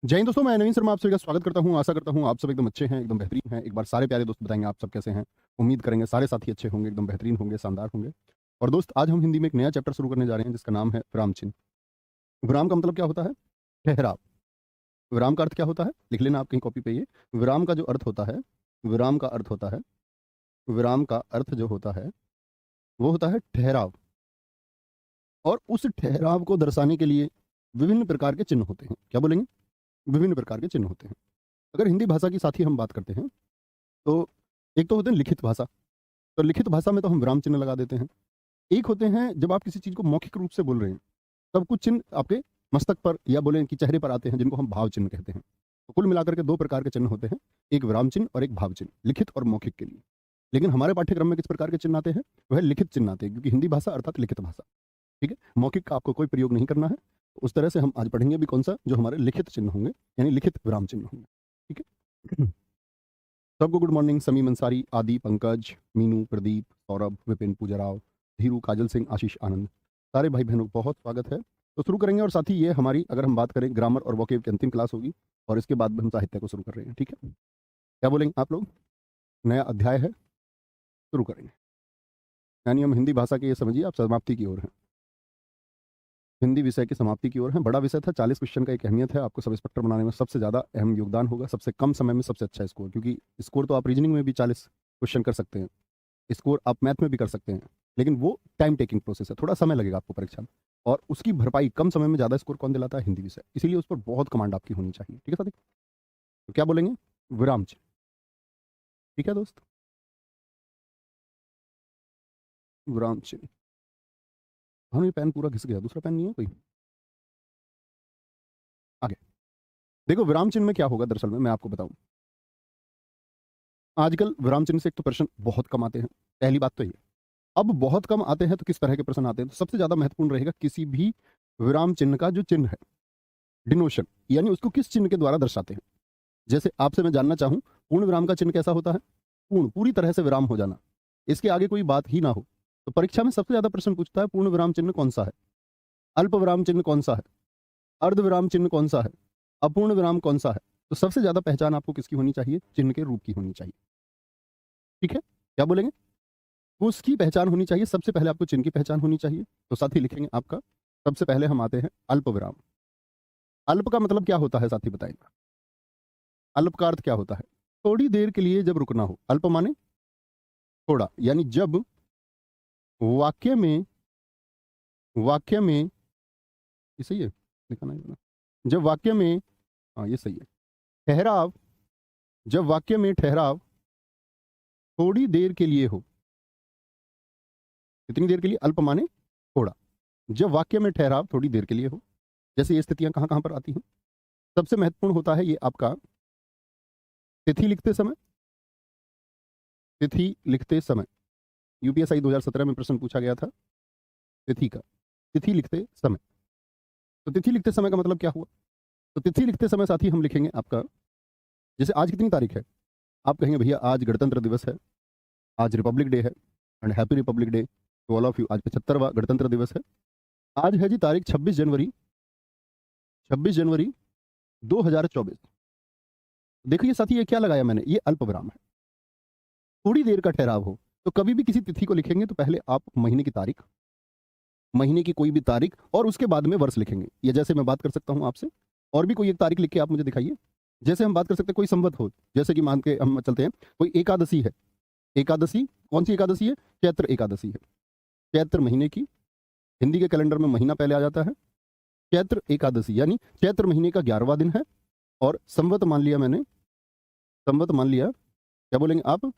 जय हिंद दोस्तों, मैं नवीन शर्मा आप सभी का स्वागत करता हूं। आशा करता हूं आप सब एकदम अच्छे हैं, एकदम बेहतरीन हैं। एक बार सारे प्यारे दोस्त बताएंगे आप सब कैसे हैं। उम्मीद करेंगे सारे साथी अच्छे होंगे, एकदम बेहतरीन होंगे, शानदार होंगे। और दोस्त, आज हम हिंदी में एक नया चैप्टर शुरू करने जा रहे हैं जिसका नाम है विराम चिन्ह। विराम का मतलब क्या होता है? ठहराव। विराम का अर्थ क्या होता है? लिख लेना आप कहीं कॉपी पे ये। विराम का जो अर्थ होता है, विराम का अर्थ होता है, विराम का अर्थ जो होता है वो होता है ठहराव। और उस ठहराव को दर्शाने के लिए विभिन्न प्रकार के चिन्ह होते हैं। क्या बोलेंगे? विभिन्न प्रकार के चिन्ह होते हैं। अगर हिंदी भाषा की साथी हम बात करते हैं तो एक तो होते हैं लिखित भाषा। तो लिखित भाषा में तो हम विराम चिन्ह लगा देते हैं। एक होते हैं जब आप किसी चीज़ को मौखिक रूप से बोल रहे हैं, तब कुछ चिन्ह आपके मस्तक पर या बोलें कि चेहरे पर आते हैं, जिनको हम भाव चिन्ह कहते हैं। तो कुल मिलाकर के दो प्रकार के चिन्ह होते हैं, एक विराम चिन्ह और एक भाव चिन्ह, लिखित और मौखिक के लिए। लेकिन हमारे पाठ्यक्रम में किस प्रकार के चिन्ह आते हैं? वह लिखित चिन्ह आते हैं, क्योंकि हिंदी भाषा अर्थात लिखित भाषा। ठीक है, मौखिक का आपको कोई प्रयोग नहीं करना है। उस तरह से हम आज पढ़ेंगे भी कौन सा, जो हमारे लिखित चिन्ह होंगे, यानी लिखित विराम चिन्ह होंगे। ठीक है। सबको गुड मॉर्निंग। समीम अंसारी, आदि, पंकज, मीनू, प्रदीप, सौरभ, विपिन, पूजाराव, धीरू, काजल सिंह, आशीष, आनंद, सारे भाई बहनों को बहुत स्वागत है। तो शुरू करेंगे। और साथ ही ये हमारी, अगर हम बात करें, ग्रामर और वोकेब की अंतिम क्लास होगी। और इसके बाद हम साहित्य को शुरू कर रहे हैं। ठीक है, क्या बोलेंगे आप लोग? नया अध्याय है, शुरू करेंगे। यानी हम हिंदी भाषा की, ये समझिए आप, समाप्ति की ओर हैं। हिंदी विषय की समाप्ति की ओर है। बड़ा विषय था, 40 क्वेश्चन का एक अहमियत है। आपको सब इंस्पेक्टर बनाने में सबसे ज़्यादा अहम योगदान होगा, सबसे कम समय में सबसे अच्छा स्कोर। क्योंकि स्कोर तो आप रीजनिंग में भी 40 क्वेश्चन कर सकते हैं, स्कोर आप मैथ में भी कर सकते हैं, लेकिन वो टाइम टेकिंग प्रोसेस है, थोड़ा समय लगेगा आपको परीक्षा में। और उसकी भरपाई कम समय में ज़्यादा स्कोर कौन दिलाता है? हिंदी विषय। इसीलिए उस पर बहुत कमांड आपकी होनी चाहिए। ठीक है साथी, तो क्या बोलेंगे? विराम चिन्ह। ठीक है दोस्त, विराम चिन्ह। हाँ, ये पेन पूरा घिस गया, दूसरा पेन नहीं है कोई? आगे देखो, विराम चिन्ह में क्या होगा दरअसल में, मैं आपको बताऊं। आजकल विराम चिन्ह से एक तो प्रश्न बहुत कम आते हैं, पहली बात तो ये। अब बहुत कम आते हैं तो किस तरह के प्रश्न आते हैं? तो सबसे ज्यादा महत्वपूर्ण रहेगा किसी भी विराम चिन्ह का जो चिन्ह है, डिनोशन, यानी उसको किस चिन्ह के द्वारा दर्शाते हैं। जैसे आपसे मैं जानना चाहूं, पूर्ण विराम का चिन्ह कैसा होता है? पूर्ण, पूरी तरह से विराम हो जाना, इसके आगे कोई बात ही ना हो। तो परीक्षा में सबसे ज्यादा प्रश्न पूछता है पूर्ण विराम चिन्ह कौन सा है, अल्प विराम चिन्ह कौन सा है, अर्ध विराम चिन्ह कौन सा है, अपूर्ण विराम कौन सा है। तो सबसे ज्यादा पहचान आपको किसकी होनी चाहिए? चिन्ह के रूप की होनी चाहिए। ठीक है, क्या बोलेंगे? तो उसकी पहचान होनी चाहिए। सबसे पहले आपको चिन्ह की पहचान होनी चाहिए। तो साथी लिखेंगे आपका, सबसे पहले हम आते हैं अल्प विराम। अल्प का मतलब क्या होता है साथी, बताएंगे? अल्प का अर्थ क्या होता है? थोड़ी देर के लिए जब रुकना हो। अल्प माने थोड़ा, यानी जब वाक्य में, वाक्य में, ये सही है, लिखा नहीं बना। जब वाक्य में, हाँ ये सही है, ठहराव, जब वाक्य में ठहराव थोड़ी देर के लिए हो। कितनी देर के लिए? अल्प माने थोड़ा। जब वाक्य में ठहराव थोड़ी देर के लिए हो, जैसे ये स्थितियां कहाँ कहाँ पर आती हैं? सबसे महत्वपूर्ण होता है ये आपका तिथि लिखते समय। तिथि लिखते समय यूपीएसआई 2017 में प्रश्न पूछा गया था तिथि का, तिथि लिखते समय। तो तिथि लिखते समय का मतलब क्या हुआ? तो तिथि लिखते समय साथी हम लिखेंगे आपका, जैसे आज कितनी तारीख है, आप कहेंगे भैया आज गणतंत्र दिवस है, आज रिपब्लिक डे है, and happy Republic Day to all of you. आज 75वां गणतंत्र दिवस है। आज है जी तारीख 26 जनवरी, 26 जनवरी 2024। देखिए साथी, ये क्या लगाया मैंने? ये अल्प विराम है, थोड़ी देर का ठहराव हो। तो कभी भी किसी तिथि को लिखेंगे तो पहले आप महीने की तारीख, महीने की कोई भी तारीख, और उसके बाद में वर्ष लिखेंगे। या जैसे मैं बात कर सकता हूं आपसे, और भी कोई एक तारीख लिख के आप मुझे दिखाइए। जैसे हम बात कर सकते हैं कोई संवत हो, जैसे कि मान के हम चलते हैं कोई एकादशी है। एकादशी, कौन सी एकादशी है? चैत्र एकादशी है। चैत्र महीने की, हिंदी के कैलेंडर में महीना पहले आ जाता है। चैत्र एकादशी यानी चैत्र महीने का 11वां दिन है। और संवत मान लिया मैंने, संवत मान लिया, क्या बोलेंगे आप?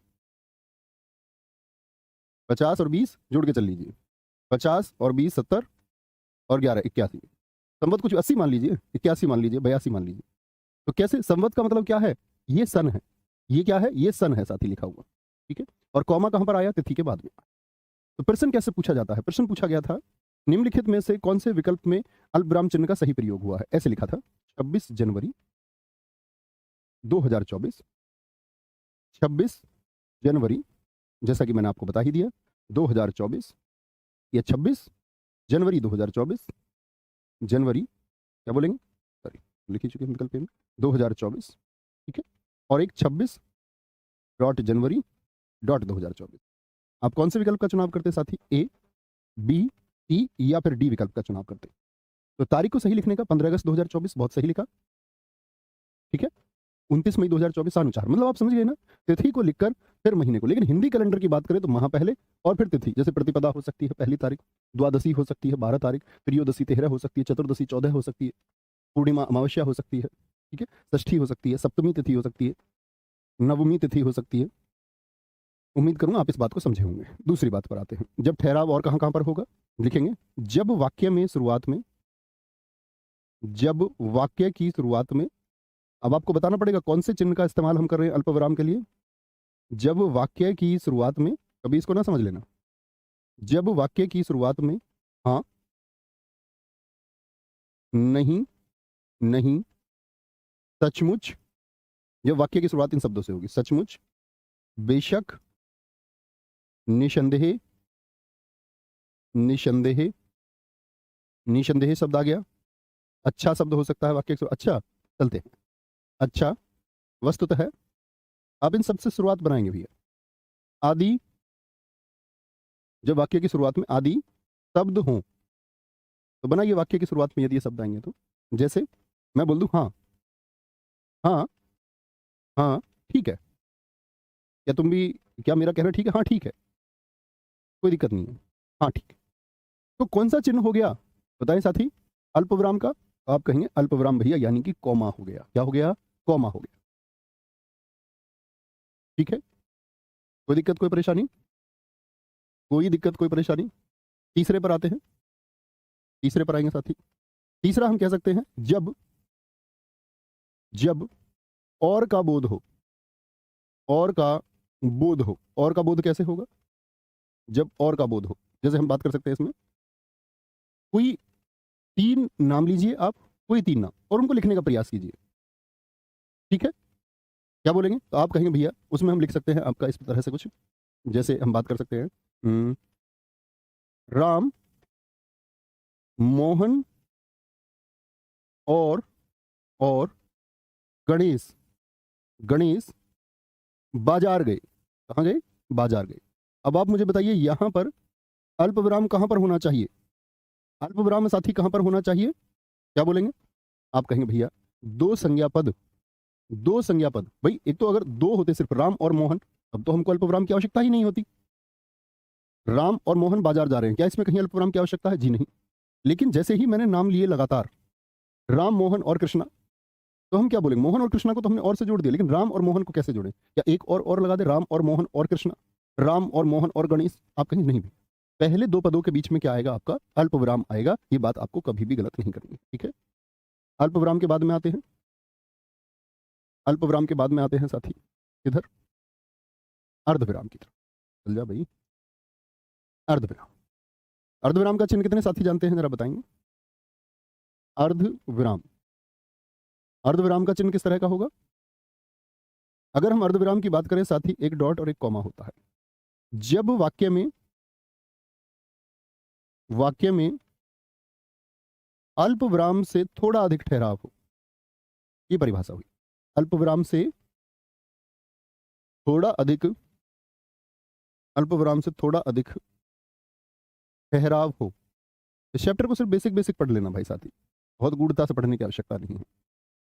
50 और 20 जोड़ के चल लीजिए, 50 और 20 70 और 11 81। संवत कुछ 80 मान लीजिए, 81 मान लीजिए, 82 मान लीजिए। तो कैसे? संवत का मतलब क्या है? ये सन है। ये क्या है? ये सन है साथी लिखा हुआ। ठीक है, और कॉमा कहां पर आया? तिथि के बाद में। तो प्रश्न कैसे पूछा जाता है? प्रश्न पूछा गया था निम्नलिखित में से कौन से विकल्प में अल्पविराम चिन्ह का सही प्रयोग हुआ है। ऐसे लिखा था, 26 जनवरी 2024, 26 जनवरी, जैसा कि मैंने आपको बता ही दिया, 2024, या 26 जनवरी 2024, जनवरी, क्या बोलेंगे, सॉरी, लिख ही चुके हैं विकल्प ए में 2024, ठीक है। और एक 26.जनवरी.2024। आप कौन से विकल्प का चुनाव करते साथी? ए, बी, सी या फिर डी विकल्प का चुनाव करते? तो तारीख को सही लिखने का 15 अगस्त 2024 बहुत सही लिखा, ठीक है। 29 मई 2024 अनुचार, मतलब आप समझ गए ना, तिथि को लिखकर फिर महीने को। लेकिन हिंदी कैलेंडर की बात करें तो माह पहले और फिर तिथि, जैसे प्रतिपदा हो सकती है पहली तारीख, द्वादशी हो सकती है 12 तारीख, त्रियोदशी 13 हो सकती है, चतुर्दशी 14 हो सकती है, पूर्णिमा अमावस्या हो सकती है, ठीक है, षष्ठी हो सकती है, सप्तमी तिथि हो सकती है, नवमी तिथि हो सकती है। उम्मीद करूंगा आप इस बात को समझे होंगे। दूसरी बात पर आते हैं, जब ठहराव और कहां कहां पर होगा लिखेंगे। जब वाक्य में शुरुआत में, जब वाक्य की शुरुआत में, अब आपको बताना पड़ेगा कौन से चिन्ह का इस्तेमाल हम कर रहे हैं अल्पविराम के लिए। जब वाक्य की शुरुआत में, कभी इसको ना समझ लेना, जब वाक्य की शुरुआत में हाँ, नहीं, नहीं, सचमुच, जब वाक्य की शुरुआत इन शब्दों से होगी, सचमुच, बेशक, निसंदेह, निसंदेह, निसंदेह शब्द आ गया। अच्छा शब्द हो सकता है वाक्य की अच्छा, चलते हैं, अच्छा, वस्तुतः है। अब इन सबसे शुरुआत बनाएंगे भैया। आदि, जब वाक्य की शुरुआत में आदि शब्द हों तो बनाइए वाक्य की शुरुआत में यदि ये शब्द आएंगे तो। जैसे मैं बोल दूं हाँ, हाँ, हाँ, ठीक है, क्या तुम भी, क्या मेरा कहना ठीक है? हाँ ठीक है, कोई दिक्कत नहीं है, हाँ ठीक है। तो कौन सा चिन्ह हो गया बताएं साथी? अल्पविराम का। आप कहेंगे अल्पविराम भैया यानी कि कॉमा हो गया। क्या हो गया? कॉमा हो गया, ठीक है। कोई दिक्कत, कोई परेशानी? कोई दिक्कत, कोई परेशानी? तीसरे पर आते हैं, तीसरे पर आएंगे साथी। तीसरा हम कह सकते हैं जब, जब और का बोध हो, और का बोध हो। और का बोध कैसे होगा? जब और का बोध हो, जैसे हम बात कर सकते हैं इसमें, कोई 3 नाम लीजिए आप, कोई 3 नाम, और उनको लिखने का प्रयास कीजिए, ठीक है। क्या बोलेंगे? तो आप कहेंगे भैया उसमें हम लिख सकते हैं आपका इस तरह से कुछ, जैसे हम बात कर सकते हैं राम, मोहन और गणेश, गणेश बाजार गए। कहाँ गए? बाजार गए। अब आप मुझे बताइए यहां पर अल्पविराम कहां पर होना चाहिए? अल्पविराम साथी कहां पर होना चाहिए? क्या बोलेंगे? आप कहेंगे भैया दो संज्ञा पद, दो संज्ञा पद। भाई एक तो अगर दो होते सिर्फ राम और मोहन, तब तो हमको अल्पविराम की आवश्यकता ही नहीं होती। राम और मोहन बाजार जा रहे हैं, क्या इसमें कहीं अल्पविराम की आवश्यकता है? जी नहीं। लेकिन जैसे ही मैंने नाम लिए लगातार राम, मोहन और कृष्णा, तो हम क्या बोलेंगे? मोहन और कृष्णा को तो हमने और से जोड़ दिया, लेकिन राम और मोहन को कैसे जोड़ें? या एक और लगा दे, राम और मोहन और कृष्णा, राम और मोहन और गणेश। आप कहेंगे नहीं भी, पहले दो पदों के बीच में क्या आएगा? आपका अल्पविराम आएगा। ये बात आपको कभी भी गलत नहीं करनी, ठीक है। अल्पविराम के बाद में आते हैं, अल्पविराम के बाद में आते हैं साथी इधर अर्धविराम की तरफ। चल जा भाई, अर्धविराम। अर्धविराम का चिन्ह कितने साथी जानते हैं? जरा बताएंगे। अर्धविराम, अर्धविराम का चिन्ह किस तरह का होगा? अगर हम अर्धविराम की बात करें साथी, एक डॉट और एक कॉमा होता है। जब वाक्य में, वाक्य में अल्पविराम से थोड़ा अधिक ठहराव हो, ये परिभाषा हुई। अल्पविराम से थोड़ा अधिक, अल्पविराम से थोड़ा अधिक ठहराव हो। इस चैप्टर को सिर्फ बेसिक बेसिक पढ़ लेना भाई साथी, बहुत गूढ़ता से पढ़ने की आवश्यकता नहीं है।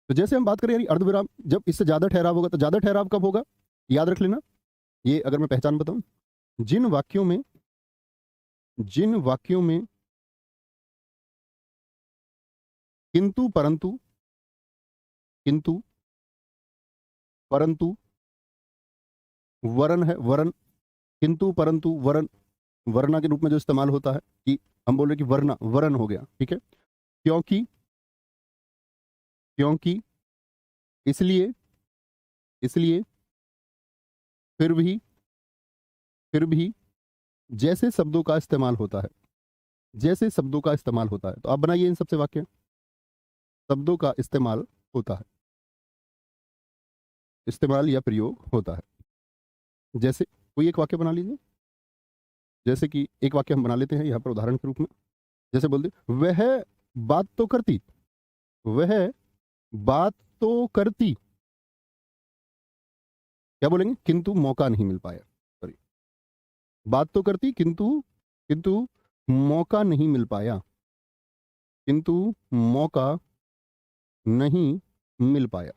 तो जैसे हम बात करें यानी अर्धविराम, जब इससे ज्यादा ठहराव होगा, तो ज्यादा ठहराव कब होगा? याद रख लेना। ये अगर मैं पहचान बताऊं, जिन वाक्यों में, जिन वाक्यों में किंतु परंतु, किंतु परंतु वरन है, वरन, किंतु परंतु वरन, वरना के रूप में जो इस्तेमाल होता है, कि हम बोल रहे कि वरना, वरन हो गया, ठीक है। क्योंकि, क्योंकि, इसलिए, इसलिए, फिर भी, फिर भी, जैसे शब्दों का इस्तेमाल होता है, जैसे शब्दों का इस्तेमाल होता है। तो आप बनाइए इन सबसे वाक्य, शब्दों का इस्तेमाल होता है, इस्तेमाल या प्रयोग होता है। जैसे कोई एक वाक्य बना लीजिए, जैसे कि एक वाक्य हम बना लेते हैं यहाँ पर उदाहरण के रूप में। जैसे बोलते वह बात तो करती, वह बात तो करती, क्या बोलेंगे, किंतु मौका नहीं मिल पाया। सॉरी, बात तो करती किंतु किंतु मौका नहीं मिल पाया, किंतु मौका नहीं मिल पाया।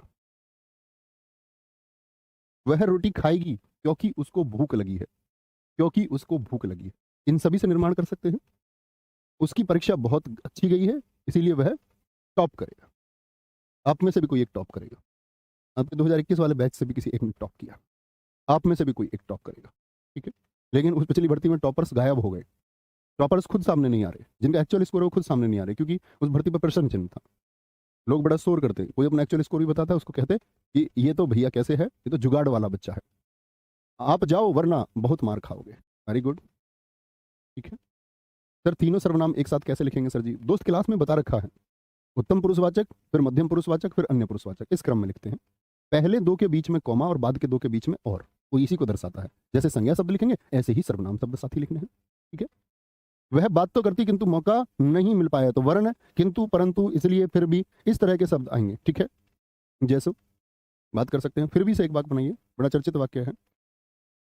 वह रोटी खाएगी क्योंकि उसको भूख लगी है, क्योंकि उसको भूख लगी है। इन सभी से निर्माण कर सकते हैं। उसकी परीक्षा बहुत अच्छी गई है, इसीलिए वह टॉप करेगा। आप में से भी कोई एक टॉप करेगा। आपके 2021 वाले बैच से भी किसी एक ने टॉप किया, आप में से भी कोई एक टॉप करेगा, ठीक है। लेकिन उस पिछली भर्ती में टॉपर्स गायब हो गए। टॉपर्स खुद सामने नहीं आ रहे, जिनका एक्चुअल स्कोर है वो खुद सामने नहीं आ रहे, क्योंकि उस भर्ती पर प्रश्न चिन्ह था। लोग बड़ा शोर करते, कोई अपना एक्चुअल स्कोर भी बताता है, उसको कहते कि ये तो भैया कैसे है, ये तो जुगाड़ वाला बच्चा है, आप जाओ वरना बहुत मार खाओगे। वेरी गुड, ठीक है। सर तीनों सर्वनाम एक साथ कैसे लिखेंगे सर जी? दोस्त क्लास में बता रखा है, उत्तम पुरुषवाचक, फिर मध्यम पुरुषवाचक, फिर अन्य पुरुषवाचक, इस क्रम में लिखते हैं। पहले दो के बीच में कॉमा और बाद के दो के बीच में और, वो इसी को दर्शाता है। जैसे संज्ञा शब्द लिखेंगे ऐसे ही सर्वनाम शब्द साथ ही लिखने हैं, ठीक है। वह बात तो करती किंतु मौका नहीं मिल पाया, तो वर्ण किंतु परंतु, इसलिए फिर भी, इस तरह के शब्द आएंगे, ठीक है। जैसे बात कर सकते हैं, फिर भी से एक वाक्य बनाइए, बड़ा चर्चित वाक्य है।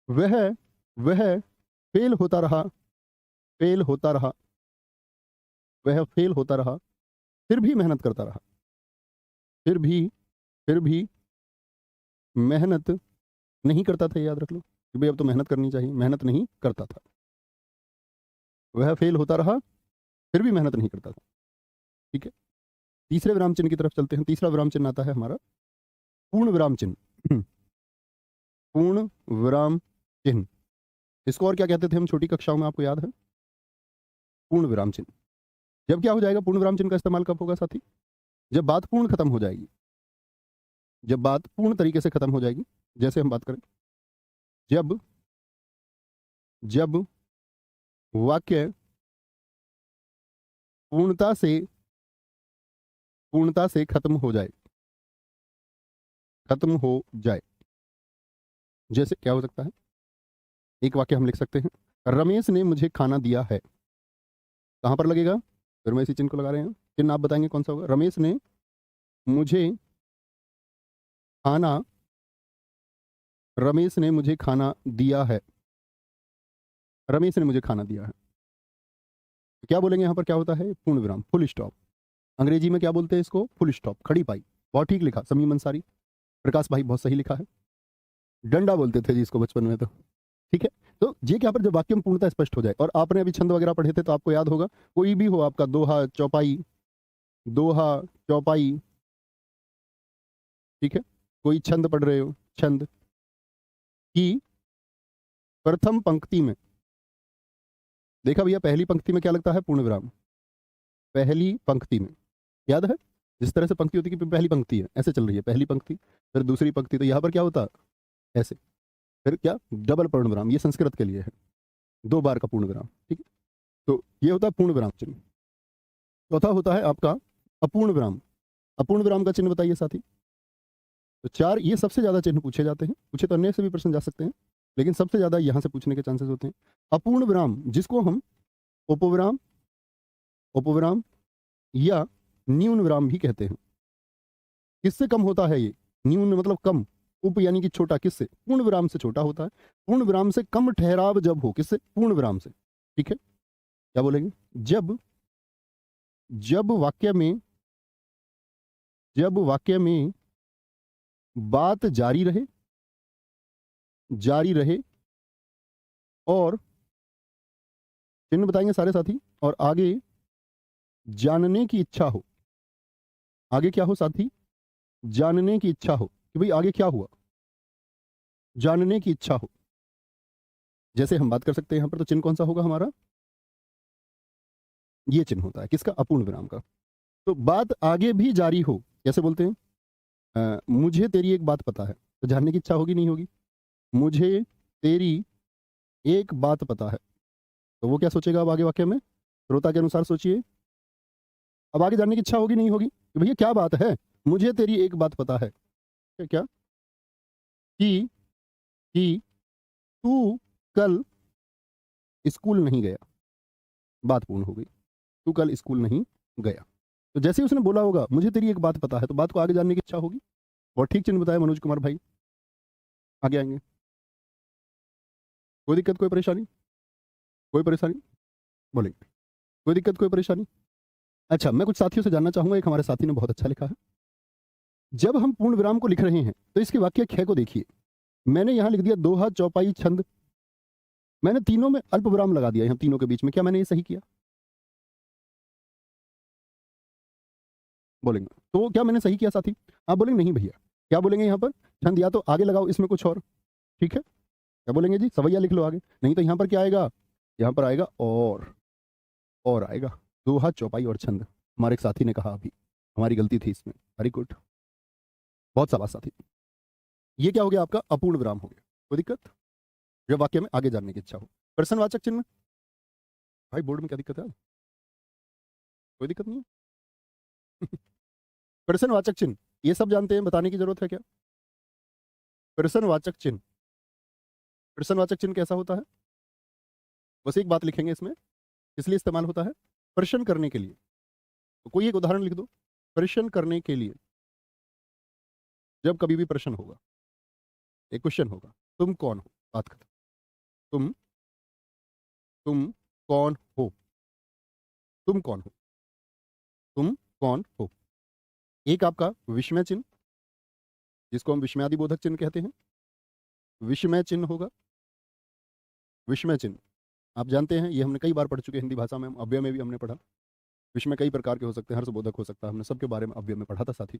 वह वह फेल होता रहा, फेल होता रहा, वह फेल होता रहा, फिर भी मेहनत करता रहा, फिर भी मेहनत नहीं करता था, याद रख लो कि भाई अब तो मेहनत करनी चाहिए, मेहनत नहीं करता था। वह फेल होता रहा, फिर भी मेहनत नहीं करता था, ठीक है। तीसरे विराम चिन्ह की तरफ चलते हैं। तीसरा विराम चिन्ह आता है हमारा पूर्ण विराम चिन्ह। पूर्ण विराम चिन्ह, इसको और क्या कहते थे हम छोटी कक्षाओं में, आपको याद है? पूर्ण विराम चिन्ह। जब क्या हो जाएगा, पूर्ण विराम चिन्ह का इस्तेमाल कब होगा साथी? जब बात पूर्ण खत्म हो जाएगी, जब बात पूर्ण तरीके से खत्म हो जाएगी। जैसे हम बात करें, जब जब वाक्य पूर्णता से खत्म हो जाए, खत्म हो जाए। जैसे क्या हो सकता है, एक वाक्य हम लिख सकते हैं, रमेश ने मुझे खाना दिया है। कहां पर लगेगा? फिर मैं इसी चिन्ह को लगा रहे हैं, चिन्ह आप बताएंगे कौन सा होगा। रमेश ने मुझे खाना, रमेश ने मुझे खाना दिया है, रमेश ने मुझे खाना दिया है। क्या बोलेंगे यहां पर, क्या होता है? पूर्ण विराम, फुल स्टॉप। अंग्रेजी में क्या बोलते हैं इसको? फुल स्टॉप, खड़ी पाई। बहुत ठीक लिखा समीम अंसारी, प्रकाश भाई बहुत सही लिखा है। डंडा बोलते थे जी इसको बचपन में, तो ठीक है। तो ये क्या पर जब वाक्य में पूर्णता स्पष्ट हो जाए, और आपने अभी छंद वगैरह पढ़े थे तो आपको याद होगा, कोई भी हो आपका, दोहा चौपाई, दोहा चौपाई, ठीक है। कोई छंद पढ़ रहे हो, छंद की प्रथम पंक्ति में, देखा भैया पहली पंक्ति में क्या लगता है? पूर्ण विराम। पहली पंक्ति में याद है, जिस तरह से पंक्ति होती है कि पहली पंक्ति है, ऐसे चल रही है पहली पंक्ति, फिर दूसरी पंक्ति, तो यहाँ पर क्या होता है? ऐसे, फिर क्या? डबल पूर्ण विराम, ये संस्कृत के लिए है, 2 बार का पूर्ण विराम, ठीक है। तो ये होता है पूर्ण विराम चिन्ह। चौथा होता है आपका अपूर्ण विराम। अपूर्ण विराम का चिन्ह बताइए साथी। तो 4 ये सबसे ज्यादा चिन्ह पूछे जाते हैं, पूछे तो अन्य से भी प्रश्न जा सकते हैं, लेकिन सबसे ज्यादा यहां से पूछने के चांसेस होते हैं। अपूर्ण विराम, जिसको हम उपविराम, उपविराम या न्यून विराम भी कहते हैं। किससे कम होता है ये? न्यून मतलब कम, उप यानी कि छोटा, किससे? पूर्ण विराम से छोटा होता है। पूर्ण विराम से कम ठहराव जब हो, किससे? पूर्ण विराम से, ठीक है। क्या बोलेंगे? जब जब वाक्य में, जब वाक्य में बात जारी रहे, जारी रहे, और चिन्ह बताएंगे सारे साथी, और आगे जानने की इच्छा हो। आगे क्या हो साथी? जानने की इच्छा हो, कि भाई आगे क्या हुआ, जानने की इच्छा हो। जैसे हम बात कर सकते हैं यहां पर, तो चिन्ह कौन सा होगा हमारा? ये चिन्ह होता है किसका? अपूर्ण विराम का। तो बात आगे भी जारी हो, कैसे बोलते हैं? मुझे तेरी एक बात पता है, तो जानने की इच्छा होगी नहीं होगी? मुझे तेरी एक बात पता है, तो वो क्या सोचेगा अब आगे वाक्य में? श्रोता के अनुसार सोचिए, अब आगे जानने की इच्छा होगी नहीं होगी कि भैया क्या बात है? मुझे तेरी एक बात पता है, क्या? कि कि तू कल स्कूल नहीं गया। बात पूर्ण हो गई, तू कल स्कूल नहीं गया। तो जैसे ही उसने बोला होगा मुझे तेरी एक बात पता है, तो बात को आगे जानने की इच्छा होगी। और ठीक चिन्ह बताया मनोज कुमार भाई, आगे आएंगे। कोई दिक्कत, कोई परेशानी? कोई परेशानी? बोलेंगे। कोई दिक्कत, कोई परेशानी? अच्छा, मैं कुछ साथियों से जानना चाहूंगा। एक हमारे साथी ने बहुत अच्छा लिखा है, जब हम पूर्ण विराम को लिख रहे हैं तो इसके वाक्य ख को देखिए। मैंने यहां लिख दिया दोहा, चौपाई, छंद। मैंने तीनों में अल्प विराम लगा दिया, यहां तीनों के बीच में। क्या मैंने ये सही किया? बोलेंगे। तो क्या मैंने सही किया साथी? आप बोलेंगे नहीं भैया। क्या बोलेंगे यहाँ पर? छंद या तो आगे लगाओ, इसमें कुछ और। ठीक है, क्या बोलेंगे जी? सवैया लिख लो आगे। नहीं तो यहाँ पर क्या आएगा? यहाँ पर आएगा और आएगा दोहा, चौपाई और छंद। हमारे एक साथी ने कहा अभी, हमारी गलती थी इसमें। वेरी गुड, बहुत शाबाश साथी। ये क्या हो गया आपका? अपूर्ण विराम हो गया। कोई दिक्कत? जब वाक्य में आगे जानने की इच्छा हो। प्रश्नवाचक चिन्ह भाई, बोर्ड में क्या दिक्कत है? कोई दिक्कत नहीं है। प्रश्नवाचक चिन्ह ये सब जानते हैं, बताने की जरूरत है क्या? प्रश्नवाचक चिन्ह, प्रश्नवाचक चिन्ह कैसा होता है? बस एक बात लिखेंगे इसमें, इसलिए इस्तेमाल होता है प्रश्न करने के लिए। तो कोई एक उदाहरण लिख दो। प्रश्न करने के लिए, जब कभी भी प्रश्न होगा, एक क्वेश्चन होगा, तुम कौन हो, बात खत्म। तुम तुम कौन हो? तुम कौन हो? तुम कौन हो? एक आपका विस्मय चिन्ह, जिसको हम विस्मयादि बोधक चिन्ह कहते हैं, विस्मय चिन्ह होगा। विस्मय चिन्ह आप जानते हैं, ये हमने कई बार पढ़ चुके हैं हिंदी भाषा में, अव्यय में भी हमने पढ़ा। विस्मय कई प्रकार के हो सकते हैं, हर्षबोधक हो सकता है, हमने सबके बारे में अव्यय में पढ़ा था साथी।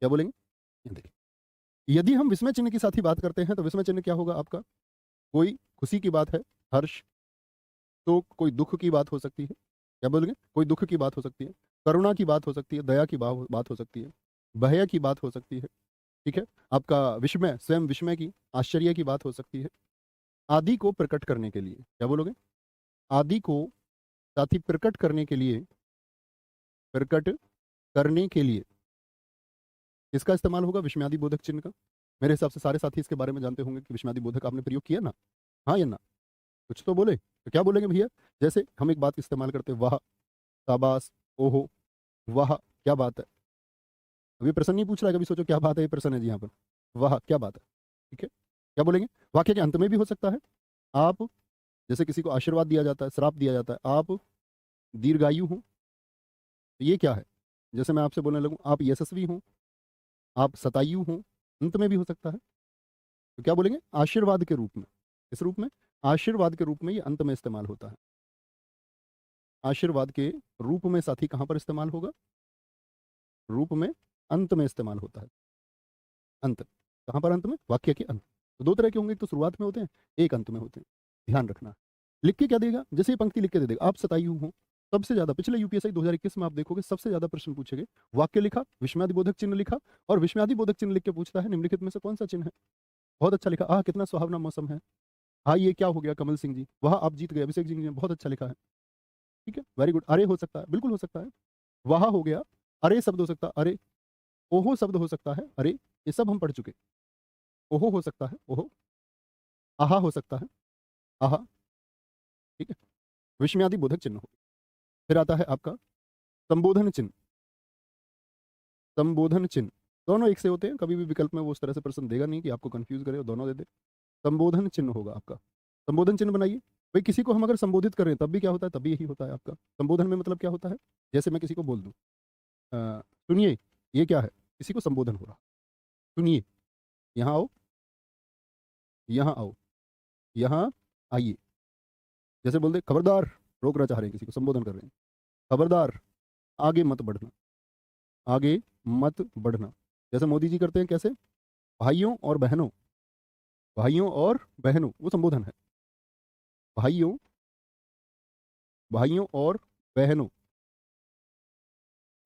क्या बोलेंगे? ये देखिए, यदि हम विस्मय चिन्ह के साथ ही बात करते हैं तो विस्मय चिन्ह क्या होगा आपका? कोई खुशी की बात है, हर्ष। तो कोई दुख की बात हो सकती है। क्या बोलेंगे? कोई दुख की बात हो सकती है, करुणा की बात हो सकती है, दया की बात हो सकती है, भय की बात हो सकती है। ठीक है, आपका विस्मय, स्वयं विस्मय की, आश्चर्य की बात हो सकती है। आदि को प्रकट करने के लिए क्या बोलोगे? आदि को साथी प्रकट करने के लिए, प्रकट करने के लिए इसका इस्तेमाल होगा विस्मयादि बोधक चिन्ह का। मेरे हिसाब से सारे साथी इसके बारे में जानते होंगे कि विस्मयादि बोधक आपने प्रयोग किया ना? हाँ या ना? कुछ तो बोले, तो क्या बोलेंगे भैया? जैसे हम एक बात इस्तेमाल करते हैं, वाह, शाबाश, ओहो, वाह क्या बात है। अभी प्रश्न नहीं पूछ रहा है, कभी सोचो क्या बात है, ये प्रश्न है जी यहाँ पर। वाह क्या बात है। ठीक है, क्या बोलेंगे? वाक्य के अंत में भी हो सकता है। आप, जैसे किसी को आशीर्वाद दिया जाता है, श्राप दिया जाता है, आप दीर्घायु हो, तो ये क्या है? जैसे मैं आपसे बोलने लगूं आप यशस्वी हो, आप शतायु हो, अंत में भी हो सकता है। तो क्या बोलेंगे? आशीर्वाद के रूप में। इस रूप में, आशीर्वाद के रूप में ये अंत में इस्तेमाल होता है। आशीर्वाद के रूप में साथी कहां पर इस्तेमाल होगा? रूप में, अंत में इस्तेमाल होता है। अंत कहां पर? अंत में, वाक्य के अंत। तो दो तरह के होंगे, एक तो शुरुआत में होते हैं, एक अंत में होते हैं। ध्यान रखना। लिख के क्या देगा? जैसे ये पंक्ति लिख के दे देगा, आप शतायु हो। सबसे ज्यादा पिछले यूपीएससी 2021 में आप देखोगे सबसे ज्यादा प्रश्न पूछे गए, वाक्य लिखा, विस्मयादि बोधक चिन्ह लिखा, और विस्मयादि बोधक चिन्ह लिख के पूछता है निम्नलिखित में से कौन सा चिन्ह है। बहुत अच्छा लिखा, आह कितना सुहावना मौसम है। हाँ ये क्या हो गया कमल सिंह जी, वह आप जीत गए। अभिषेक जी ने बहुत अच्छा लिखा है। ठीक है, वेरी गुड। अरे हो सकता है, बिल्कुल हो सकता है। वह हो गया, अरे शब्द हो सकता है, अरे। ओहो शब्द हो सकता है, अरे। ये सब हम पढ़ चुके। ओहो हो सकता है, ओहो। आहा हो सकता है, आहा। ठीक है, विस्मयादि बोधक चिन्ह हो। फिर आता है आपका संबोधन चिन्ह। संबोधन चिन्ह दोनों एक से होते हैं, कभी भी विकल्प में वो उस तरह से प्रश्न देगा नहीं कि आपको कंफ्यूज करे और दोनों दे दे। संबोधन चिन्ह होगा आपका। संबोधन चिन्ह बनाइए। भाई किसी को हम अगर संबोधित कर रहे हैं तब भी क्या होता है? तब भी यही होता है आपका। संबोधन में मतलब क्या होता है? जैसे मैं किसी को बोल दूं, सुनिए, ये क्या है? किसी को संबोधन हो रहा, सुनिए, यहाँ आओ, यहाँ आओ, यहाँ आइए। जैसे बोल दे खबरदार, रोकना चाह रहे हैं, किसी को संबोधन कर रहे हैं, खबरदार, आगे मत बढ़ना, आगे मत बढ़ना। जैसे मोदी जी करते हैं, कैसे? भाइयों और बहनों, भाइयों और बहनों, वो संबोधन है। भाइयों, भाइयों और बहनों,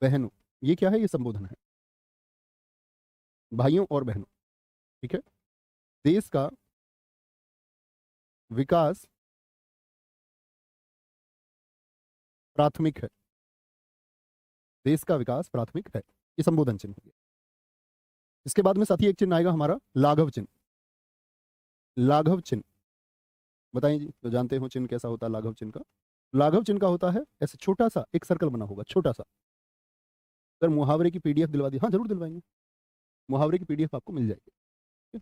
बहनों, ये क्या है? ये संबोधन है, भाइयों और बहनों। ठीक है, देश का विकास प्राथमिक है, देश का विकास प्राथमिक है। ये संबोधन चिन्ह हो गया। इसके बाद में साथी एक चिन्ह आएगा हमारा, लाघव चिन्ह। लाघव चिन्ह बताइए जी, तो जानते हो चिन्ह कैसा होता है लाघव चिन्ह का? लाघव चिन्ह का होता है ऐसे छोटा सा एक सर्कल बना होगा, छोटा सा। अगर मुहावरे की पीडीएफ दिलवा दी, हाँ जरूर दिलवाएंगे, मुहावरे की पीडीएफ आपको मिल जाएगी। ठीक है?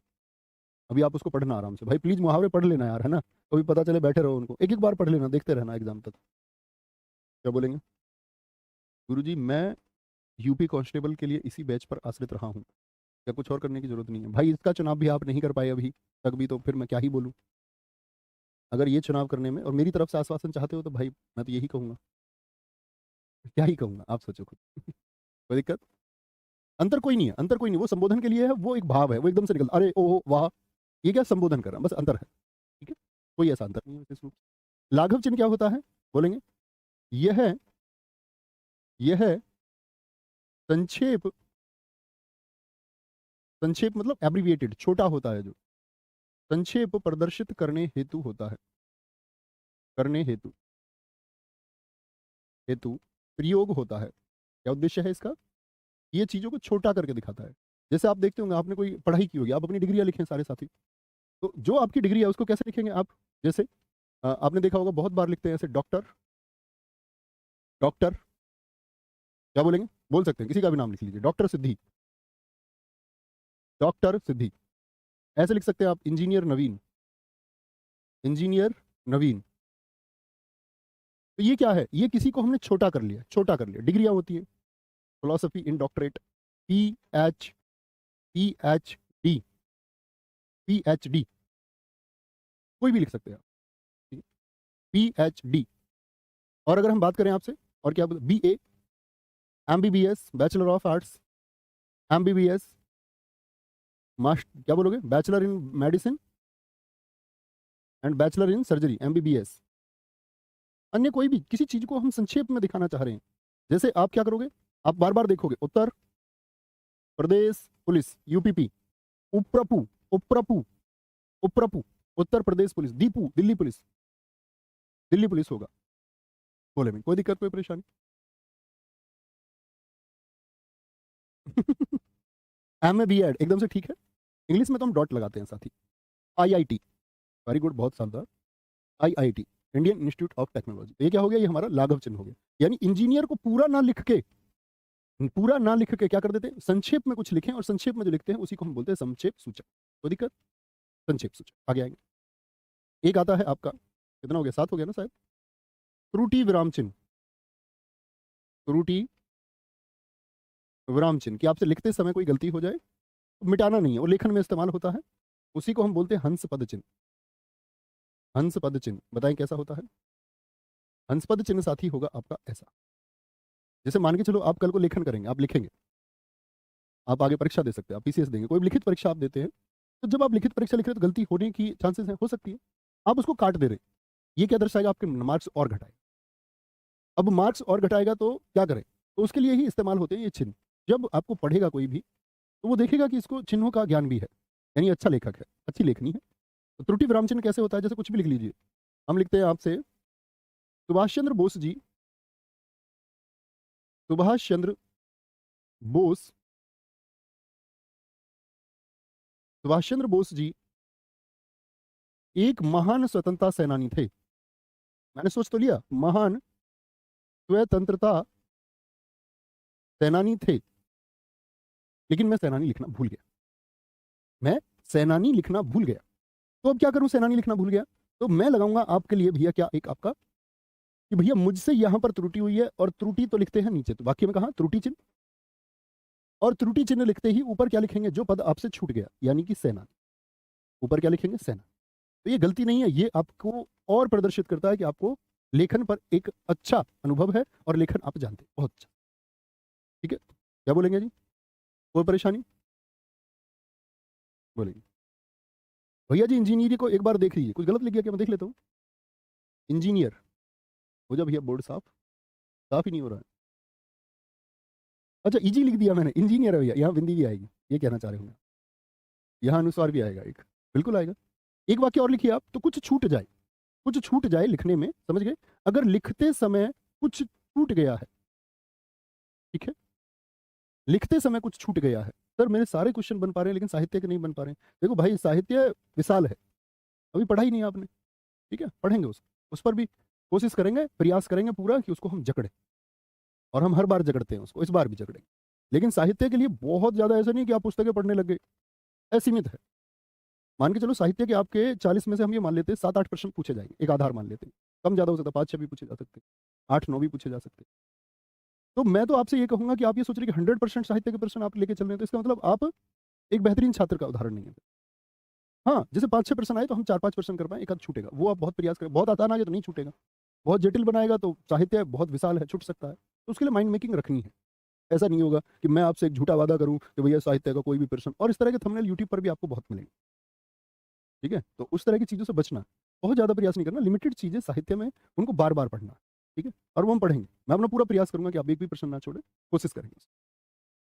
अभी आप उसको पढ़ना आराम से, भाई प्लीज मुहावरे पढ़ लेना यार, है ना, कभी पता चले बैठे रहो उनको, एक एक बार पढ़ लेना, देखते रहना एग्जाम तक। क्या बोलेंगे? गुरुजी मैं यूपी कांस्टेबल के लिए इसी बैच पर आश्रित रहा हूँ, क्या कुछ और करने की जरूरत नहीं है? भाई इसका चुनाव भी आप नहीं कर पाए अभी तक भी, तो फिर मैं क्या ही बोलूँ। अगर ये चुनाव करने में और मेरी तरफ से आश्वासन चाहते हो तो भाई मैं तो यही कहूंगा, क्या ही कहूंगा, आप सोचो खुद। कोई दिक्कत? अंतर कोई नहीं है, अंतर कोई नहीं, वो संबोधन के लिए है, वो एक भाव है, वो एकदम से निकलता, अरे ओहो वाह, ये क्या संबोधन कर रहा है, बस अंतर है। ठीक है, कोई ऐसा अंतर नहीं है विशेष रूप से। लाघव चिन्ह क्या होता है बोलेंगे? यह है संक्षेप, संक्षेप मतलब एब्रीविएटेड, छोटा होता है जो, संक्षेप प्रदर्शित करने हेतु होता है, करने हेतु, हेतु प्रयोग होता है। क्या उद्देश्य है इसका? ये चीजों को छोटा करके दिखाता है। जैसे आप देखते होंगे, आपने कोई पढ़ाई की होगी, आप अपनी डिग्रियां लिखे सारे साथी, तो जो आपकी डिग्री है उसको कैसे लिखेंगे आप? जैसे आपने देखा होगा बहुत बार लिखते हैं ऐसे, डॉक्टर, डॉक्टर, क्या बोलेंगे? बोल सकते हैं, किसी का भी नाम लिख लीजिए, डॉक्टर सिद्धि, डॉक्टर सिद्धि। ऐसे लिख सकते हैं आप, इंजीनियर नवीन, इंजीनियर नवीन। तो ये क्या है? ये किसी को हमने छोटा कर लिया, छोटा कर लिया। डिग्रियां होती है, फिलोसफी इन डॉक्टरेट, PH, PhD, PhD, कोई भी लिख सकते हैं आप, PhD। और अगर हम बात करें आपसे, और क्या BA, MBBS, bachelor of arts, MBBS, master, क्या बोलोगे, bachelor in medicine and bachelor in surgery, MBBS। अन्य कोई भी किसी चीज को हम संक्षेप में दिखाना चाह रहे हैं, जैसे आप क्या करोगे, आप बार बार देखोगे, उत्तर प्रदेश पुलिस, UPP, उप्रपू, उप्रपू, उप्रपू, उत्तर प्रदेश पुलिस, दीपू, दिल्ली पुलिस, दिल्ली पुलिस होगा। बोले में कोई दिक्कत, कोई परेशानी? MA B.Ed एकदम से ठीक है। इंग्लिश में तो हम डॉट लगाते हैं साथी। IIT, वेरी गुड, बहुत शानदार। IIT, Indian institute of technology. ये क्या हो गया? ये हमारा लाघव चिन्ह हो गया। यानी इंजीनियर को पूरा ना लिख के, पूरा ना लिख के क्या कर देते हैं, संक्षेप में कुछ लिखें, और संक्षेप में जो लिखते हैं उसी को हम बोलते हैं संक्षेप सूचक। कोई दिक्कत? संक्षेप सूचक। आगे आएंगे, एक आता है आपका, कितना हो गया, 7 हो गया ना शायद, त्रुटि विराम चिन्ह। त्रुटि विराम चिन्ह, कि आपसे लिखते समय कोई गलती हो जाए तो मिटाना नहीं है, वो लेखन में इस्तेमाल होता है, उसी को हम बोलते हैं हंस पद चिन्ह। हंस पद चिन्ह बताएं कैसा होता है? हंस पद चिन्ह साथी होगा आपका ऐसा, जैसे मान के चलो आप कल को लेखन करेंगे, आप लिखेंगे, आप आगे परीक्षा दे सकते हैं, आप PCS देंगे, कोई भी लिखित परीक्षा आप देते हैं, तो जब आप लिखित परीक्षा लिख रहे हैं तो गलती होने की चांसेस है, हो सकती है, आप उसको काट दे रहे हैं, ये क्या दर्शाएगा? आपके मार्क्स और घटाएगा। अब मार्क्स और घटाएगा तो क्या करें? तो उसके लिए ही इस्तेमाल होते हैं ये चिन्ह। जब आपको पढ़ेगा कोई भी, तो वो देखेगा कि इसको चिन्हों का ज्ञान भी है, यानी अच्छा लेखक है, अच्छी लेखनी है। तो त्रुटि विराम चिन्ह कैसे होता है? जैसे कुछ भी लिख लीजिए, हम लिखते हैं आपसे, सुभाष चंद्र बोस जी, सुभाष चंद्र बोस, सुभाष चंद्र बोस जी एक महान स्वतंत्रता सेनानी थे। मैंने सोच तो लिया, महान स्वतंत्रता सेनानी थे, लेकिन मैं सेनानी लिखना भूल गया, मैं सेनानी लिखना भूल गया। तो अब क्या करूं, सेनानी लिखना भूल गया, तो मैं लगाऊंगा आपके लिए भैया क्या, एक आपका, कि भैया मुझसे यहां पर त्रुटि हुई है, और त्रुटि तो लिखते हैं नीचे, तो वाक्य में कहा त्रुटि चिन्ह, और त्रुटि चिन्ह लिखते ही ऊपर क्या लिखेंगे, जो पद आपसे छूट गया, यानी कि सेनानी, ऊपर क्या लिखेंगे, सेना। तो ये गलती नहीं है, ये आपको और प्रदर्शित करता है कि आपको लेखन पर एक अच्छा अनुभव है, और लेखन आप जानते हैं बहुत अच्छा। ठीक है, क्या बोलेंगे जी, कोई परेशानी? बोलेंगे भैया जी इंजीनियरिंग को एक बार देख लीजिए, कुछ गलत लिख गया क्या, मैं देख लेता हूँ। इंजीनियर हो जा भैया, बोर्ड साफ, साफ ही नहीं हो रहा है। अच्छा इजी लिख दिया मैंने, इंजीनियर है भैया, यहाँ बिंदी भी आएगी, ये कहना चाह रहे होंगे, यहाँ अनुस्वार भी आएगा एक, बिल्कुल आएगा। एक वाक्य और लिखिए आप, तो कुछ छूट जाए, कुछ छूट जाए लिखने में, समझ गए? अगर लिखते समय कुछ छूट गया है, ठीक है, लिखते समय कुछ छूट गया है, सर मेरे सारे क्वेश्चन बन पा रहे हैं लेकिन साहित्य के नहीं बन पा रहे हैं। देखो भाई साहित्य विशाल है, अभी पढ़ा ही नहीं आपने, ठीक है, पढ़ेंगे उस पर भी कोशिश करेंगे, प्रयास करेंगे पूरा कि उसको हम जकड़ें, और हम हर बार जकड़ते हैं उसको, इस बार भी जकड़ेंगे। लेकिन साहित्य के लिए बहुत ज़्यादा ऐसा नहीं कि आप पुस्तकें पढ़ने लग गए, असीमित है। मान के चलो साहित्य के आपके 40 में से हम ये मान लेते हैं 7-8 प्रश्न पूछे जाएंगे, एक आधार मान लेते हैं, कम ज़्यादा हो सकता है, 5-6 भी पूछे जा सकते हैं, 8-9 भी पूछे जा सकते हैं। तो मैं तो आपसे ये कहूंगा कि आप ये सोच रहे कि 100% साहित्य के प्रश्न आप लेके चल रहे हैं, तो इसका मतलब आप एक बेहतरीन छात्र का उदाहरण नहीं है। हाँ, जैसे 5-6 प्रश्न आए तो हम 4-5 प्रश्न कर पाए, एक आध छूटेगा, वो आप बहुत प्रयास करें। बहुत आसान आ गया तो नहीं छूटेगा, बहुत जटिल बनाएगा तो साहित्य बहुत विशाल है, छूट सकता है। तो उसके लिए माइंड मेकिंग रखनी है। ऐसा नहीं होगा कि मैं आपसे एक झूठा वादा करूं कि भैया साहित्य का कोई भी प्रश्न, और इस तरह के थंबनेल यूट्यूब पर भी आपको बहुत मिलेंगे। ठीक है, तो उस तरह की चीज़ों से बचना, बहुत ज़्यादा प्रयास नहीं करना, लिमिटेड चीज़ें साहित्य में उनको बार बार पढ़ना। ठीक है, और वो हम पढ़ेंगे, मैं अपना पूरा प्रयास करूंगा कि आप एक भी प्रश्न ना छोड़े, कोशिश करेंगे।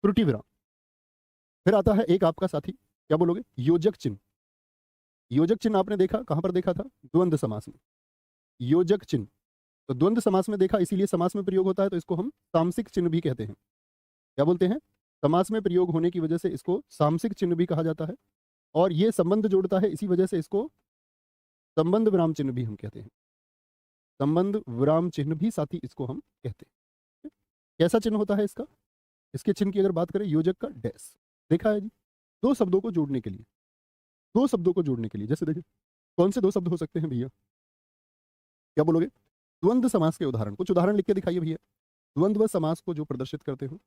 त्रुटि विराम, फिर आता है एक आपका साथी, क्या बोलोगे, योजक चिन्ह। योजक चिन्ह आपने देखा, कहां पर देखा था, द्वंद्व समास में। योजक चिन्ह तो द्वंद्व समास में देखा, इसीलिए समास में प्रयोग होता है, तो इसको हम सामसिक चिन्ह भी कहते हैं। क्या बोलते हैं, समास में प्रयोग होने की वजह से इसको सामसिक चिन्ह भी कहा जाता है, और ये संबंध जोड़ता है, इसी वजह से इसको संबंध विराम चिन्ह भी हम कहते हैं। संबंध विराम चिन्ह भी साथी इसको हम कहते हैं। कैसा चिन्ह होता है इसका, इसके चिन्ह की अगर बात करें, योजक का डैश, देखा है जी, दो शब्दों को जोड़ने के लिए, दो शब्दों को जोड़ने के लिए। जैसे देखिए, कौन से दो शब्द हो सकते हैं भैया, क्या बोलोगे, द्वंद्व समास के उदाहरण, कुछ उदाहरण लिख के दिखाइए भैया, द्वंद्व समास को जो प्रदर्शित करते हो।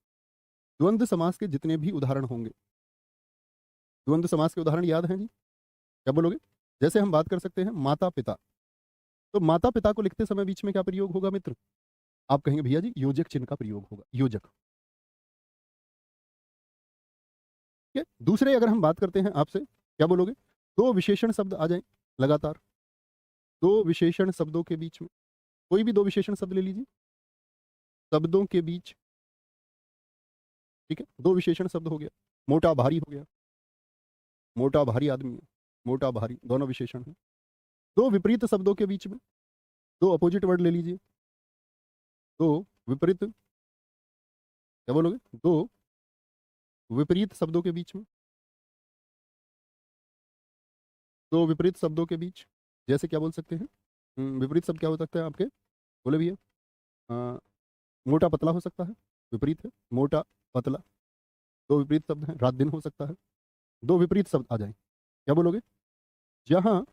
द्वंद्व समास के जितने भी उदाहरण होंगे, द्वंद्व समास के उदाहरण याद हैं जी, क्या बोलोगे, जैसे हम बात कर सकते हैं माता पिता, तो माता पिता को लिखते समय बीच में क्या प्रयोग होगा मित्र, आप कहेंगे भैया जी योजक चिन्ह का प्रयोग होगा, योजक। ठीक है, दूसरे अगर हम बात करते हैं आपसे, क्या बोलोगे, दो विशेषण शब्द आ जाएं लगातार, दो विशेषण शब्दों के बीच में, कोई भी दो विशेषण शब्द ले लीजिए, शब्दों के बीच। ठीक है, दो विशेषण शब्द हो गया, मोटा भारी हो गया, मोटा भारी आदमी है, मोटा भारी, दोनों विशेषण है। दो विपरीत शब्दों के बीच में, दो अपोजिट वर्ड ले लीजिए, दो विपरीत, क्या बोलोगे, दो विपरीत शब्दों के बीच में, दो विपरीत शब्दों के बीच, जैसे क्या बोल सकते हैं, विपरीत शब्द क्या हो सकता है आपके, बोले भैया, अ, मोटा पतला हो सकता है, विपरीत है, मोटा पतला, दो विपरीत शब्द हैं, रात दिन हो सकता है। दो विपरीत शब्द आ जाए, क्या बोलोगे, जहां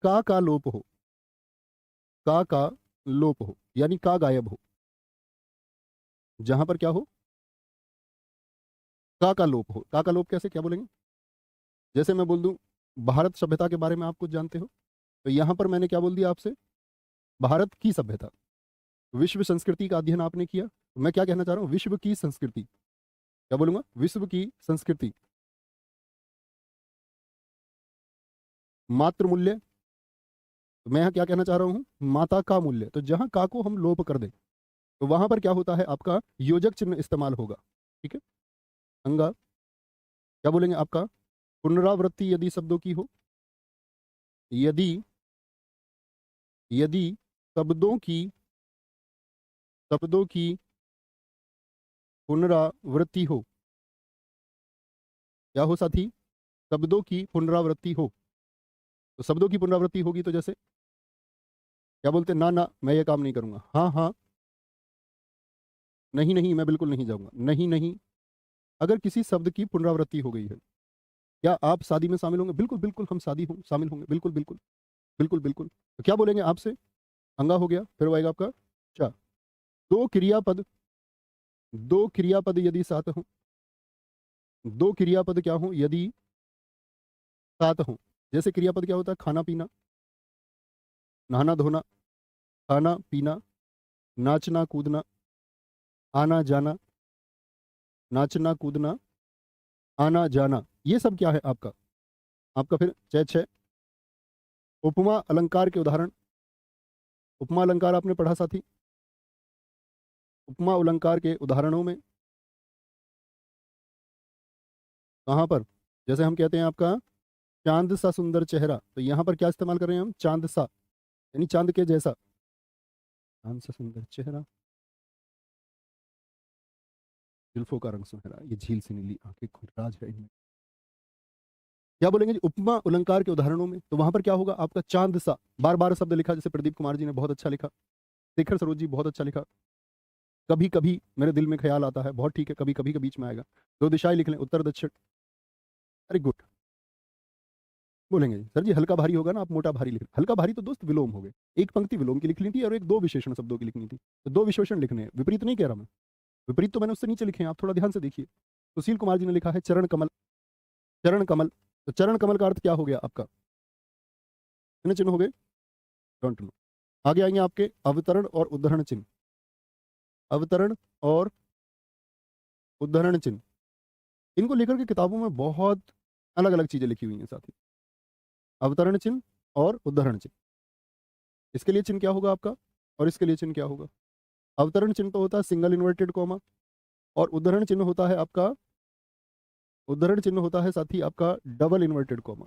का लोप हो, का लोप हो, यानी का गायब हो, जहां पर क्या हो, का लोप हो। का लोप कैसे, क्या बोलेंगे, जैसे मैं बोल दूं भारत सभ्यता के बारे में आप कुछ जानते हो, तो यहां पर मैंने क्या बोल दिया आपसे, भारत की सभ्यता। विश्व संस्कृति का अध्ययन आपने किया, तो मैं क्या कहना चाह रहा हूं, विश्व की संस्कृति, क्या बोलूंगा, विश्व की संस्कृति। मातृ मूल्य, तो मैं यहाँ क्या कहना चाह रहा हूँ, माता का मूल्य। तो जहां का को हम लोप कर दें, तो वहां पर क्या होता है, आपका योजक चिन्ह इस्तेमाल होगा। ठीक है, अंगा, क्या बोलेंगे आपका, पुनरावृत्ति यदि शब्दों की हो, यदि यदि शब्दों की शब्दों की पुनरावृत्ति हो, क्या हो साथी, शब्दों की पुनरावृत्ति हो, तो शब्दों की पुनरावृत्ति होगी तो जैसे क्या बोलते हैं, ना ना मैं ये काम नहीं करूंगा, हाँ हाँ, नहीं नहीं मैं बिल्कुल नहीं जाऊंगा, नहीं नहीं। अगर किसी शब्द की पुनरावृत्ति हो गई है, क्या आप शादी में शामिल होंगे, बिल्कुल बिल्कुल हम शादी हो शामिल होंगे, बिल्कुल बिल्कुल, बिल्कुल बिल्कुल। तो क्या बोलेंगे आपसे, अंगा हो गया, फिर वो आएगा आपका चा। दो क्रियापद, दो क्रियापद यदि साथ हो, दो क्रियापद क्या हो यदि साथ हो, जैसे क्रियापद क्या होता है, खाना पीना, नहाना धोना, खाना पीना, नाचना कूदना, आना जाना, नाचना कूदना, आना जाना, ये सब क्या है आपका, आपका फिर छः छः। उपमा अलंकार के उदाहरण, उपमा अलंकार आपने पढ़ा साथी, उपमा अलंकार के उदाहरणों में कहाँ पर, जैसे हम कहते हैं आपका चांद सा सुंदर चेहरा, तो यहाँ पर क्या इस्तेमाल कर रहे हैं हम, चांद सा, यानी चांद के जैसा, चांद सा सुंदर चेहरा, जुल्फों का रंग सुनहरा, ये झील सी नीली आंखें, राज है इनमें। क्या बोलेंगे जी उपमा अलंकार के उदाहरणों में, तो वहां पर क्या होगा आपका चांद सा, बार बार शब्द लिखा, जैसे प्रदीप कुमार जी ने बहुत अच्छा लिखा, शेखर सरोज जी बहुत अच्छा लिखा। कभी कभी मेरे दिल में ख्याल आता है, बहुत ठीक है, कभी कभी के बीच में आएगा। दो दिशाएं लिख लें, उत्तर दक्षिण। Very good. बोलेंगे जी सर जी हल्का भारी होगा ना, आप मोटा भारी लिख, हल्का भारी तो दोस्त विलोम हो गए। एक पंक्ति विलोम की लिखनी थी और एक दो विशेषण शब्दों की लिखनी थी, तो दो विशेषण लिखने हैं, विपरीत नहीं कह रहा मैं। विपरीत तो मैंने उससे नीचे लिखे हैं, आप थोड़ा ध्यान से देखिए। सुशील कुमार जी ने लिखा है चरण कमल। चरण कमल, तो चरण कमल का अर्थ क्या हो गया आपका, कितने चिन्ह हो गए, डोंट नो। आगे आएंगे आपके अवतरण और उद्धरण चिन्ह। अवतरण और उद्धरण चिन्ह, इनको लेकर के किताबों में बहुत अलग अलग चीजें लिखी हुई हैं साथी। अवतरण चिन्ह और उद्धरण चिन्ह, इसके लिए चिन्ह क्या होगा आपका और इसके लिए चिन्ह क्या होगा। अवतरण चिन्ह तो होता है सिंगल इन्वर्टेड कॉमा, और उद्धरण चिन्ह होता है आपका, उद्धरण चिन्ह होता है साथी आपका double inverted comma.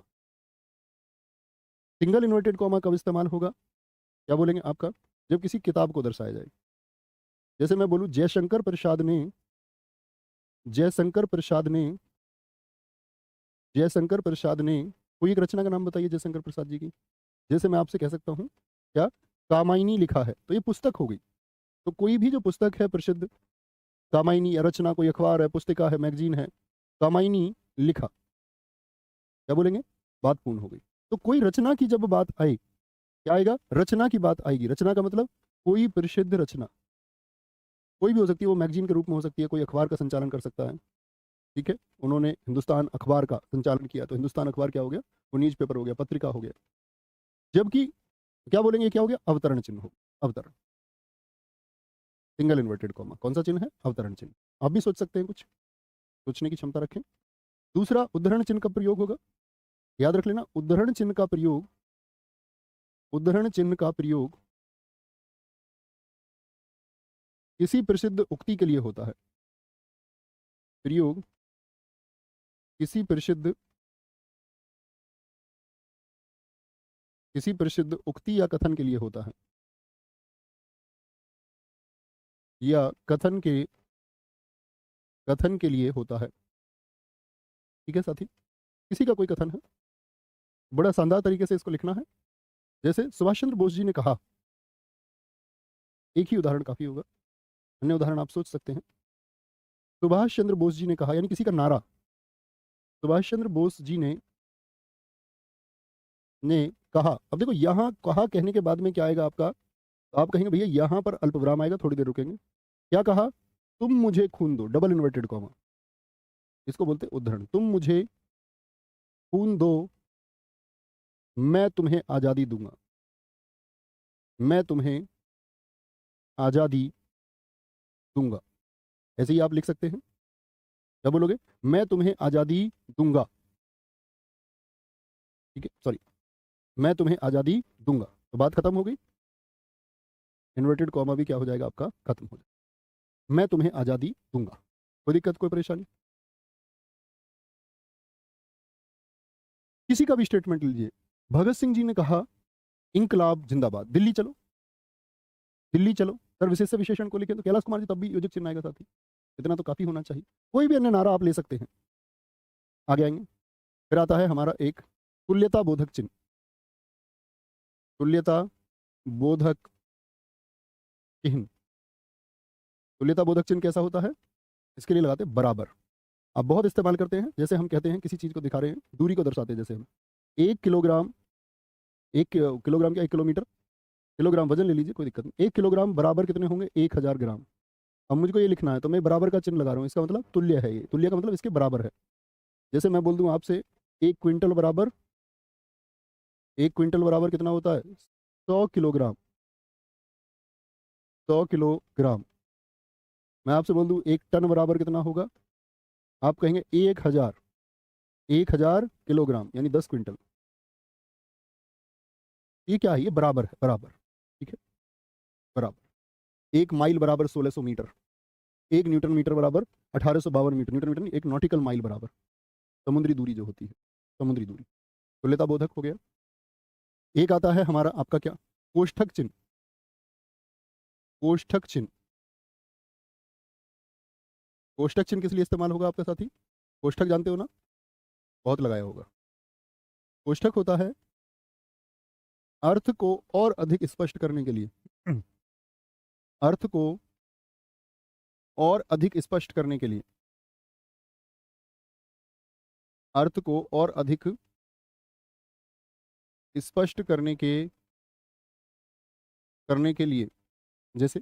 Single inverted comma कब इस्तेमाल होगा, क्या बोलेंगे आपका, जब किसी किताब को दर्शाया जाए। जैसे मैं बोलूं जयशंकर प्रसाद ने, जयशंकर प्रसाद ने, जयशंकर प्रसाद ने, कोई एक रचना का नाम बताइए जयशंकर प्रसाद जी की। जैसे मैं आपसे कह सकता हूँ क्या, कामायनी लिखा है, तो ये पुस्तक हो गई। तो कोई भी जो पुस्तक है प्रसिद्ध, कामायनी या रचना, कोई अखबार है, पुस्तिका है, मैगजीन है, कामायनी लिखा, क्या बोलेंगे, बात पूर्ण हो गई। तो कोई रचना की जब बात आई, क्या आएगा, रचना की बात आएगी। रचना का मतलब कोई प्रसिद्ध रचना, कोई भी हो सकती है, वो मैगजीन के रूप में हो सकती है, कोई अखबार का संचालन कर सकता है, ठीक है। उन्होंने हिंदुस्तान अखबार का संचालन किया, तो हिंदुस्तान अखबार क्या हो गया, वो न्यूज पेपर हो गया, पत्रिका हो गया। जबकि क्या बोलेंगे, क्या हो गया, अवतरण चिन्ह हो, अवतरण, सिंगल इन्वर्टेड कॉमा, कौन सा चिन्ह है, अवतरण चिन्ह। आप भी सोच सकते हैं, कुछ सोचने की क्षमता रखें। दूसरा उद्धरण चिन्ह का प्रयोग होगा, याद रख लेना, उद्धरण चिन्ह का प्रयोग, उद्धरण चिन्ह का प्रयोग किसी प्रसिद्ध उक्ति के लिए होता है। प्रयोग किसी प्रसिद्ध, किसी प्रसिद्ध उक्ति या कथन के लिए होता है, या कथन के लिए होता है, ठीक है साथी। किसी का कोई कथन है, बड़ा शानदार तरीके से इसको लिखना है। जैसे सुभाष चंद्र बोस जी ने कहा, एक ही उदाहरण काफी होगा, अन्य उदाहरण आप सोच सकते हैं। सुभाष चंद्र बोस जी ने कहा, यानी किसी का नारा, सुभाष चंद्र बोस जी ने कहा। अब देखो यहां कहा कहने के बाद में क्या आएगा आपका, तो आप कहेंगे भैया यहां पर अल्प विराम आएगा, थोड़ी देर रुकेंगे। क्या कहा, तुम मुझे खून दो, डबल इन्वर्टेड कॉमा, इसको बोलते हैं उद्धरण। तुम मुझे खून दो, मैं तुम्हें आजादी दूंगा, मैं तुम्हें आजादी दूंगा। ऐसे ही आप लिख सकते हैं, क्या बोलोगे, मैं तुम्हें आजादी दूंगा, ठीक है, सॉरी, मैं तुम्हें आजादी दूंगा, तो बात खत्म हो गई। इन्वर्टेड कॉमा भी क्या हो जाएगा आपका, खत्म हो जाएगा। मैं तुम्हें आजादी दूंगा, कोई दिक्कत कोई परेशानी। किसी का भी स्टेटमेंट लीजिए, भगत सिंह जी ने कहा इंकलाब जिंदाबाद, दिल्ली चलो, दिल्ली चलो। सर विशेष से विशेषण को लिखें तो कैलाश कुमार जी तब भी योजक चिन्ह आएगा साथी, इतना तो काफी होना चाहिए। कोई भी अन्य नारा आप ले सकते हैं। आगे आएंगे, फिर आता है हमारा एक तुल्यता बोधक चिन्ह। तुल्यता बोधक चिन्ह, तुल्यता बोधक चिन्ह कैसा होता है, इसके लिए लगाते हैं बराबर। आप बहुत इस्तेमाल करते हैं, जैसे हम कहते हैं किसी चीज को दिखा रहे हैं, दूरी को दर्शाते हैं, जैसे हम 1 किलोग्राम, 1 किलोग्राम क्या, 1 किलोमीटर, किलोग्राम वजन ले लीजिए, कोई दिक्कत नहीं। 1 किलोग्राम बराबर कितने होंगे, 1000 ग्राम। अब मुझको ये लिखना है, तो मैं बराबर का चिन्ह लगा रहा हूँ, इसका मतलब तुल्य है, ये तुल्य का मतलब इसके बराबर है। जैसे मैं बोल दूं आपसे 1 क्विंटल बराबर, 1 क्विंटल बराबर कितना होता है, 100 किलोग्राम, 100 किलोग्राम। मैं आपसे बोल दूं 1 टन बराबर कितना होगा, आप कहेंगे 1000, 1000 किलोग्राम यानी 10 क्विंटल। ये क्या है, ये बराबर है, बराबर, ठीक है, बराबर। 1 माइल बराबर 1600 मीटर, 1 न्यूटन मीटर बराबर 1852 मीटर, न्यूटन मीटर नहीं, 1 नॉटिकल माइल बराबर समुद्री दूरी जो होती है, समुद्री दूरी। तुल्यता बोधक हो गया। एक आता है हमारा आपका क्या, कोष्ठक चिन्ह। कोष्ठक चिन्ह, कोष्ठक चिन्ह किस लिए इस्तेमाल होगा आपके साथी, कोष्ठक जानते हो ना, बहुत लगाया होगा। कोष्ठक होता है अर्थ को और अधिक स्पष्ट करने के लिए, अर्थ को और अधिक स्पष्ट करने के लिए, अर्थ को और अधिक स्पष्ट करने के लिए, जैसे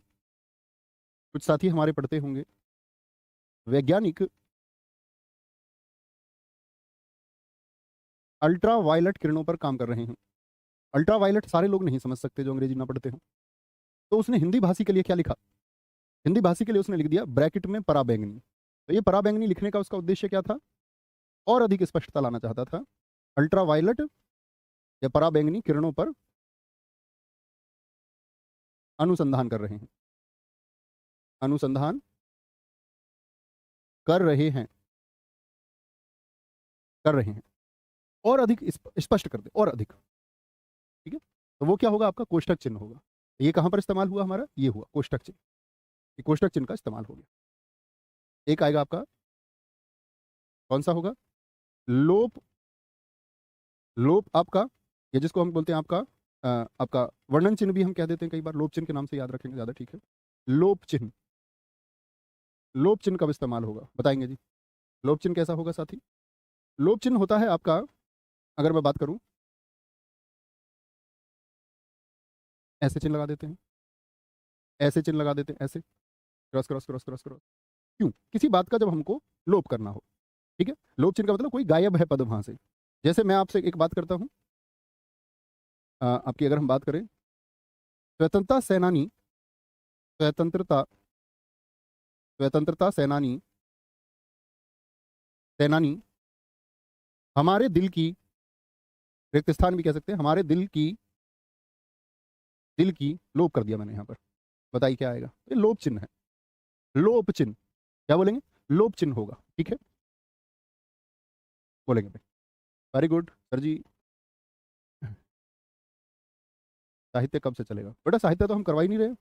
कुछ साथी हमारे पढ़ते होंगे वैज्ञानिक अल्ट्रा वायलेट किरणों पर काम कर रहे हैं। अल्ट्रा वायलेट सारे लोग नहीं समझ सकते जो अंग्रेजी ना पढ़ते हो, तो उसने हिंदी भाषी के लिए क्या लिखा, हिंदी भाषी के लिए उसने लिख दिया ब्रैकेट में पराबैंगनी। तो ये पराबैंगनी लिखने का उसका उद्देश्य क्या था, और अधिक स्पष्टता लाना चाहता था। अल्ट्रा वायलेट या पराबैंगनी किरणों पर अनुसंधान कर रहे हैं, अनुसंधान कर रहे हैं, कर रहे हैं, और अधिक स्पष्ट कर दे, और अधिक। ठीक है, तो वो क्या होगा, आपका कोष्ठक चिन्ह होगा। ये कहां पर इस्तेमाल हुआ हमारा, ये हुआ कोष्ठक चिन्ह, ये कोष्ठक चिन्ह का इस्तेमाल हो गया। एक आएगा आपका, कौन सा होगा, लोप, लोप आपका, ये जिसको हम बोलते हैं आपका आपका वर्णन चिन्ह भी हम कह देते हैं कई बार, लोप चिन्ह के नाम से याद रखेंगे ज्यादा ठीक है। लोप चिन्ह, लोप चिन्ह कब इस्तेमाल होगा बताएंगे जी। लोप चिन्ह कैसा होगा साथी, लोप चिन्ह होता है आपका, अगर मैं बात करूं, ऐसे चिन्ह लगा देते हैं, ऐसे चिन्ह लगा देते हैं, ऐसे cross cross cross cross cross. क्यों, किसी बात का जब हमको लोप करना हो। ठीक है, लोप चिन्ह का मतलब कोई गायब है पद वहां से। जैसे मैं आपसे एक बात करता हूं, आपकी अगर हम बात करें, स्वतंत्रता सेनानी, स्वतंत्रता, स्वतंत्रता सेनानी, सेनानी हमारे दिल की, रिक्त स्थान भी कह सकते हैं, हमारे दिल की, दिल की, लोप कर दिया मैंने यहां पर, बताइए क्या आएगा, ये लोप चिन्ह है, लोप चिन्ह, क्या बोलेंगे, लोप चिन्ह होगा। ठीक है, बोलेंगे भाई, वेरी गुड सर जी। साहित्य कब से चलेगा बेटा, साहित्य तो हम करवा ही नहीं रहे,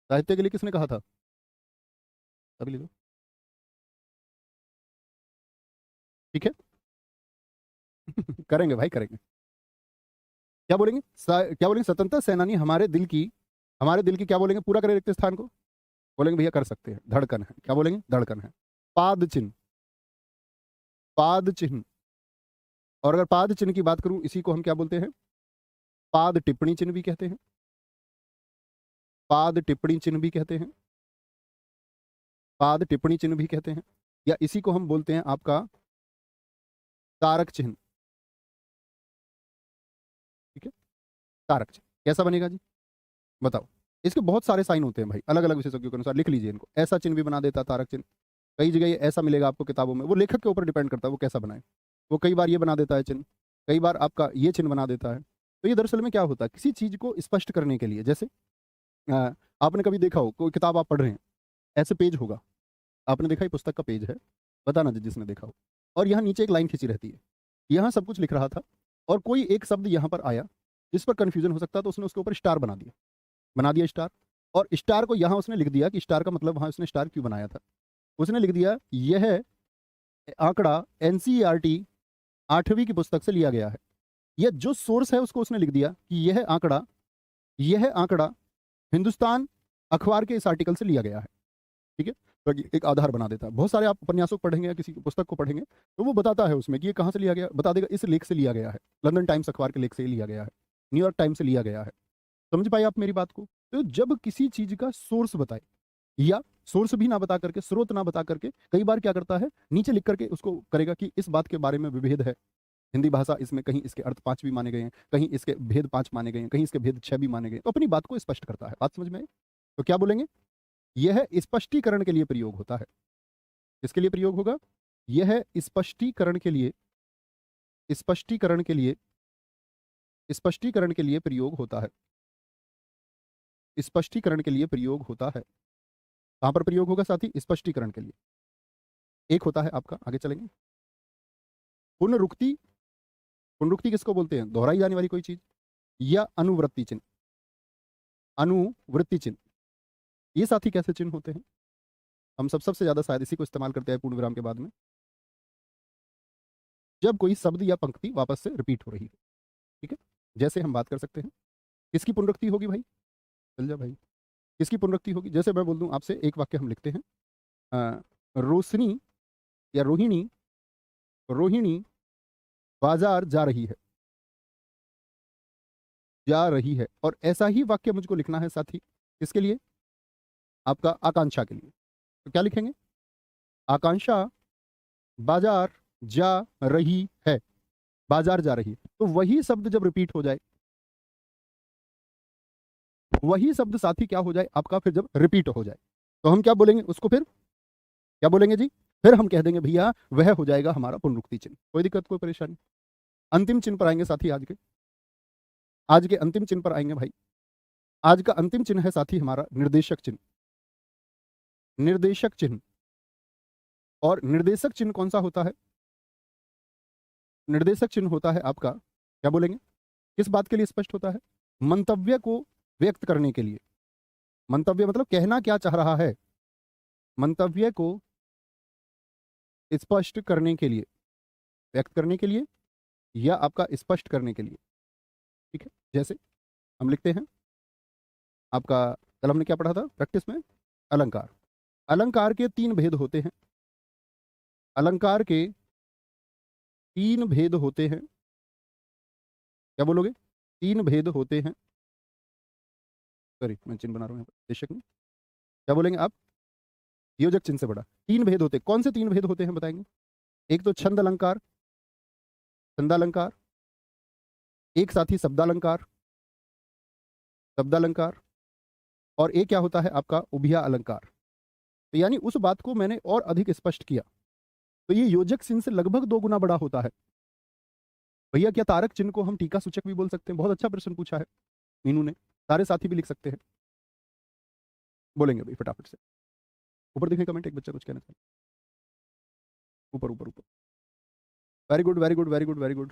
साहित्य के लिए किसने कहा था, अभी ले लो। ठीक है, करेंगे भाई करेंगे। क्या बोलेंगे, क्या बोलेंगे, स्वतंत्रता सेनानी हमारे दिल की, हमारे दिल की क्या बोलेंगे, पूरा करें रिक्त स्थान को, बोलेंगे भैया कर सकते हैं, धड़कन है, क्या बोलेंगे, धड़कन है। पाद चिन्ह, पाद चिन्ह, और अगर पाद चिन्ह की बात करूं, इसी को हम क्या बोलते हैं, पाद टिप्पणी चिन्ह भी कहते हैं, पाद टिप्पणी चिन्ह भी कहते हैं, पाद टिप्पणी चिन्ह भी कहते हैं, या इसी को हम बोलते हैं आपका तारक चिन्ह। ठीक है, तारक चिन्ह कैसा बनेगा जी, बताओ। इसके बहुत सारे साइन होते हैं भाई, अलग अलग विशेषज्ञों के अनुसार, लिख लीजिए इनको। ऐसा चिन्ह भी बना देता है तारक चिन्ह, कई जगह ये ऐसा मिलेगा आपको किताबों में, वो लेखक के ऊपर डिपेंड करता है वो कैसा बनाए। वो कई बार ये बना देता है चिन्ह, कई बार आपका ये चिन्ह बना देता है। तो ये दरअसल में क्या होता है, किसी चीज को स्पष्ट करने के लिए, जैसे अ, आपने कभी देखा हो, कोई किताब आप पढ़ रहे हैं, ऐसे पेज होगा, आपने देखा ही पुस्तक का पेज है, बताना जिसने देखा हो, और यहाँ नीचे एक लाइन खींची रहती है, यहाँ सब कुछ लिख रहा था, और कोई एक शब्द यहाँ पर आया जिस पर कंफ्यूजन हो सकता, तो उसने उसके ऊपर स्टार बना दिया, बना दिया स्टार, और स्टार को यहाँ उसने लिख दिया कि स्टार का मतलब, वहाँ उसने स्टार क्यों बनाया था, उसने लिख दिया यह आंकड़ा एनसीईआरटी 8वीं की पुस्तक से लिया गया है। यह जो सोर्स है उसको उसने लिख दिया कि यह आंकड़ा हिंदुस्तान अखबार के इस आर्टिकल से लिया गया है। ठीक है, तो एक आधार बना देता है। बहुत सारे आप उपन्यासों को पढ़ेंगे या किसी पुस्तक को पढ़ेंगे तो वो बताता है उसमें कि ये कहाँ से लिया गया, बता देगा इस लेख से लिया गया है, लंदन टाइम्स अखबार के लेख से लिया गया है, न्यूयॉर्क टाइम्स से लिया गया है। समझ पाए आप मेरी बात को। तो जब किसी चीज का सोर्स बताए, या सोर्स भी ना बता करके, स्रोत ना बता करके, कई बार क्या करता है, नीचे लिख करके उसको करेगा कि इस बात के बारे में विभेद है, हिंदी भाषा इसमें कहीं इसके अर्थ 5 भी माने गए हैं, कहीं इसके भेद 5 माने गए हैं, कहीं इसके भेद 6 भी माने गए हैं, तो अपनी बात को स्पष्ट करता है। बात समझ में आई? तो क्या बोलेंगे, यह स्पष्टीकरण के लिए प्रयोग होता है। किसके लिए प्रयोग होगा, यह स्पष्टीकरण के लिए, स्पष्टीकरण के लिए, स्पष्टीकरण के लिए प्रयोग होता है, स्पष्टीकरण के लिए प्रयोग होता है। कहां पर प्रयोग होगा साथी, स्पष्टीकरण के लिए। एक होता है आपका, आगे चलेंगे, पुनरुक्ति। पुनरुक्ति किसको बोलते हैं, दोहराई जाने वाली कोई चीज, या अनुवृत्ति चिन्ह, अनुवृत्ति चिन्ह। ये साथी कैसे चिन्ह होते हैं, हम सबसे ज्यादा शायद इसी को इस्तेमाल करते हैं पूर्ण विराम के बाद में। जब कोई शब्द या पंक्ति वापस से रिपीट हो रही हो। ठीक है, जैसे हम बात कर सकते हैं किसकी पुनरुक्ति होगी भाई, चल जा भाई, किसकी पुनरुक्ति होगी। जैसे मैं बोल दूं आपसे, एक वाक्य हम लिखते हैं, रोशनी या रोहिणी, रोहिणी बाजार जा रही है, जा रही है। और ऐसा ही वाक्य मुझको लिखना है साथी, किसके लिए, आपका आकांक्षा के लिए। तो क्या लिखेंगे, आकांक्षा बाजार जा रही है, बाजार जा रही है। तो वही शब्द जब रिपीट हो जाए, वही शब्द साथी क्या हो जाए आपका, फिर जब रिपीट हो जाए तो हम क्या बोलेंगे उसको, फिर क्या बोलेंगे जी, फिर हम कह देंगे भैया वह हो जाएगा हमारा पुनरुक्ति चिन्ह। कोई दिक्कत, कोई परेशानी। अंतिम चिन्ह पर आएंगे साथी, आज के अंतिम चिन्ह पर आएंगे भाई। आज का अंतिम चिन्ह है साथी हमारा निर्देशक चिन्ह, निर्देशक चिन्ह। और निर्देशक चिन्ह कौन सा होता है, निर्देशक चिन्ह होता है आपका, क्या बोलेंगे, किस बात के लिए स्पष्ट होता है, मंतव्य को व्यक्त करने के लिए। मंतव्य मतलब कहना क्या चाह रहा है, मंतव्य को स्पष्ट करने के लिए, व्यक्त करने के लिए या आपका स्पष्ट करने के लिए। ठीक है, जैसे हम लिखते हैं, आपका कल हमने क्या पढ़ा था प्रैक्टिस में, अलंकार। अलंकार के 3 भेद होते हैं, अलंकार के 3 भेद होते हैं। क्या बोलोगे, 3 भेद होते हैं, सॉरी मैं चिन्ह बना रहा हूँ निर्देशक में, क्या बोलेंगे आप, योजक चिन्ह से बड़ा। 3 भेद होते, कौन से 3 भेद होते हैं बताएंगे। एक तो छंद अलंकार, छंदालंकार, एक साथी शब्दालंकार, शब्दालंकार, और एक क्या होता है आपका उभिया अलंकार। तो यानी उस बात को मैंने और अधिक स्पष्ट किया, तो ये योजक चिन्ह से लगभग 2 गुना बड़ा होता है। भैया क्या तारक चिन्ह को हम टीका सूचक भी बोल सकते हैं, बहुत अच्छा प्रश्न पूछा है मीनू ने, सारे साथी भी लिख सकते हैं, बोलेंगे भाई फटाफट से। ऊपर देखें कमेंट, एक बच्चा कुछ कहना चाहिए, ऊपर ऊपर ऊपर, very good very good very good very good,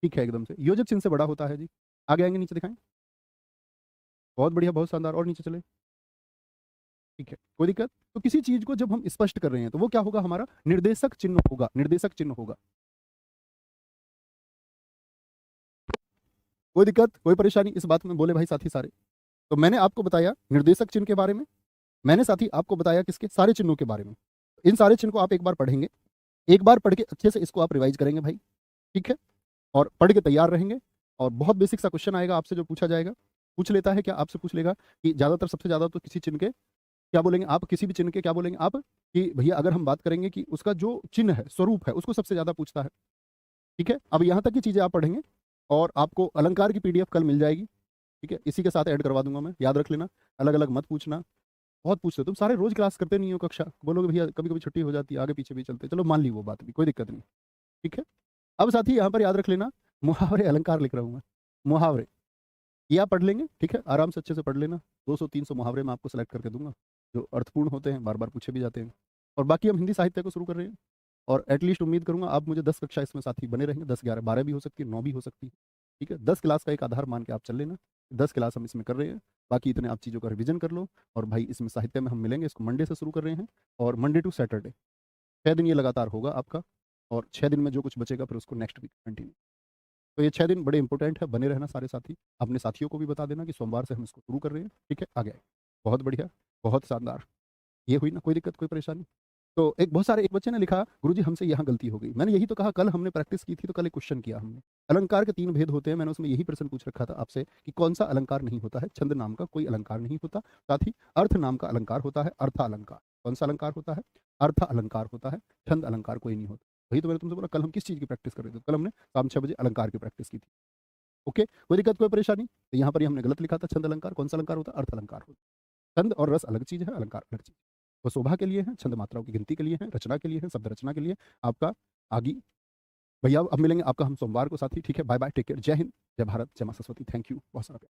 ठीक है एकदम से, योजक चिन्ह से बड़ा होता है जी। आगे आएंगे, नीचे दिखाएं, बहुत बढ़िया बहुत शानदार, और नीचे चले, ठीक है कोई दिक्कत। तो किसी चीज को जब हम स्पष्ट कर रहे हैं तो वो क्या होगा, हमारा निर्देशक चिन्ह होगा, निर्देशक चिन्ह होगा। कोई दिक्कत, कोई परेशानी इस बात में, बोले भाई साथी सारे। तो मैंने आपको बताया निर्देशक चिन्ह के बारे में, मैंने साथी आपको बताया किसके, सारे चिन्हों के बारे में। इन सारे चिन्ह को आप एक बार पढ़ेंगे, एक बार पढ़ के अच्छे से इसको आप रिवाइज करेंगे भाई, ठीक है, और पढ़ के तैयार रहेंगे। और बहुत बेसिक सा क्वेश्चन आएगा आपसे, जो पूछा जाएगा, पूछ लेता है क्या, आपसे पूछ लेगा कि ज्यादातर सबसे ज्यादा तो किसी चिन्ह के क्या बोलेंगे आप, किसी भी चिन्ह के क्या बोलेंगे आप, कि भैया अगर हम बात करेंगे कि उसका जो चिन्ह है, स्वरूप है, उसको सबसे ज्यादा पूछता है। ठीक है, अब यहाँ तक की चीजें आप पढ़ेंगे, और आपको अलंकार की पीडीएफ कल मिल जाएगी। ठीक है, इसी के साथ ऐड करवा दूंगा मैं, याद रख लेना, अलग अलग मत पूछना, बहुत पूछते हो तुम सारे, रोज क्लास करते नहीं हो कक्षा, बोलोगे भैया कभी कभी छुट्टी हो जाती है, आगे पीछे भी चलते, चलो मान ली वो बात भी, कोई दिक्कत नहीं। ठीक है, अब साथी यहाँ पर याद रख लेना, मुहावरे अलंकार लिख रहा हूँ मैं, मुहावरे ये आप पढ़ लेंगे, ठीक है, आराम से अच्छे से पढ़ लेना। 200-300 मुहावरे मैं आपको सेलेक्ट करके दूंगा, जो अर्थपूर्ण होते हैं, बार बार पूछे भी जाते हैं। और बाकी हम हिंदी साहित्य को शुरू कर रहे हैं, और एटलीस्ट उम्मीद करूंगा आप मुझे 10 कक्षा इसमें साथी बने रहेंगे, 10 11 12 भी हो सकती है, 9 भी हो सकती है। ठीक है, 10 क्लास का एक आधार मान के आप चल लेना, 10 क्लास हम इसमें कर रहे हैं, बाकी इतने आप चीज़ों का रिवीजन कर लो। और भाई इसमें साहित्य में हम मिलेंगे, इसको मंडे से शुरू कर रहे हैं, और मंडे टू सैटरडे 6 दिन ये लगातार होगा आपका, और 6 दिन में जो कुछ बचेगा फिर उसको नेक्स्ट वीक कंटिन्यू। तो ये 6 दिन बड़े इंपॉर्टेंट है, बने रहना सारे साथी, अपने साथियों को भी बता देना कि सोमवार से हम इसको शुरू कर रहे हैं। ठीक है, आगे बहुत बढ़िया, बहुत शानदार, ये हुई ना, कोई दिक्कत कोई परेशानी। तो एक बच्चे ने लिखा, गुरुजी हमसे यहाँ गलती हो गई। मैंने यही तो कहा, कल हमने प्रैक्टिस की थी, तो कल एक क्वेश्चन किया हमने, अलंकार के 3 भेद होते हैं, मैंने उसमें यही प्रश्न पूछ रखा था आपसे कि कौन सा अलंकार नहीं होता है, छंद नाम का कोई अलंकार नहीं होता, साथ ही अर्थ नाम का अलंकार होता है, अर्थ अलंकार। कौन सा अलंकार होता है, अर्थ अलंकार होता है, छंद अलंकार कोई नहीं होता। वही तो मैंने तुमसे बोला, कल हम किस चीज़ की प्रैक्टिस कर रहे थे, कल हमने शाम 6 बजे अलंकार की प्रैक्टिस की थी। ओके, कोई दिक्कत कोई परेशानी। तो यहाँ पर हमने गलत लिखा था, छंद अलंकार, कौन सा अलंकार होता है, अर्थ अलंकार होता है। छंद और रस अलग चीज है, अलंकार अलग चीज। वो शोभा के लिए है, छंद मात्राओं की गिनती के लिए है, रचना के लिए है, शब्द रचना के लिए। आपका आगे भैया अब मिलेंगे आपका हम सोमवार को साथी, ठीक है, बाय बाय, टेक केयर, जय हिंद, जय भारत, जय मां सरस्वती, थैंक यू, बहुत सारा प्यार।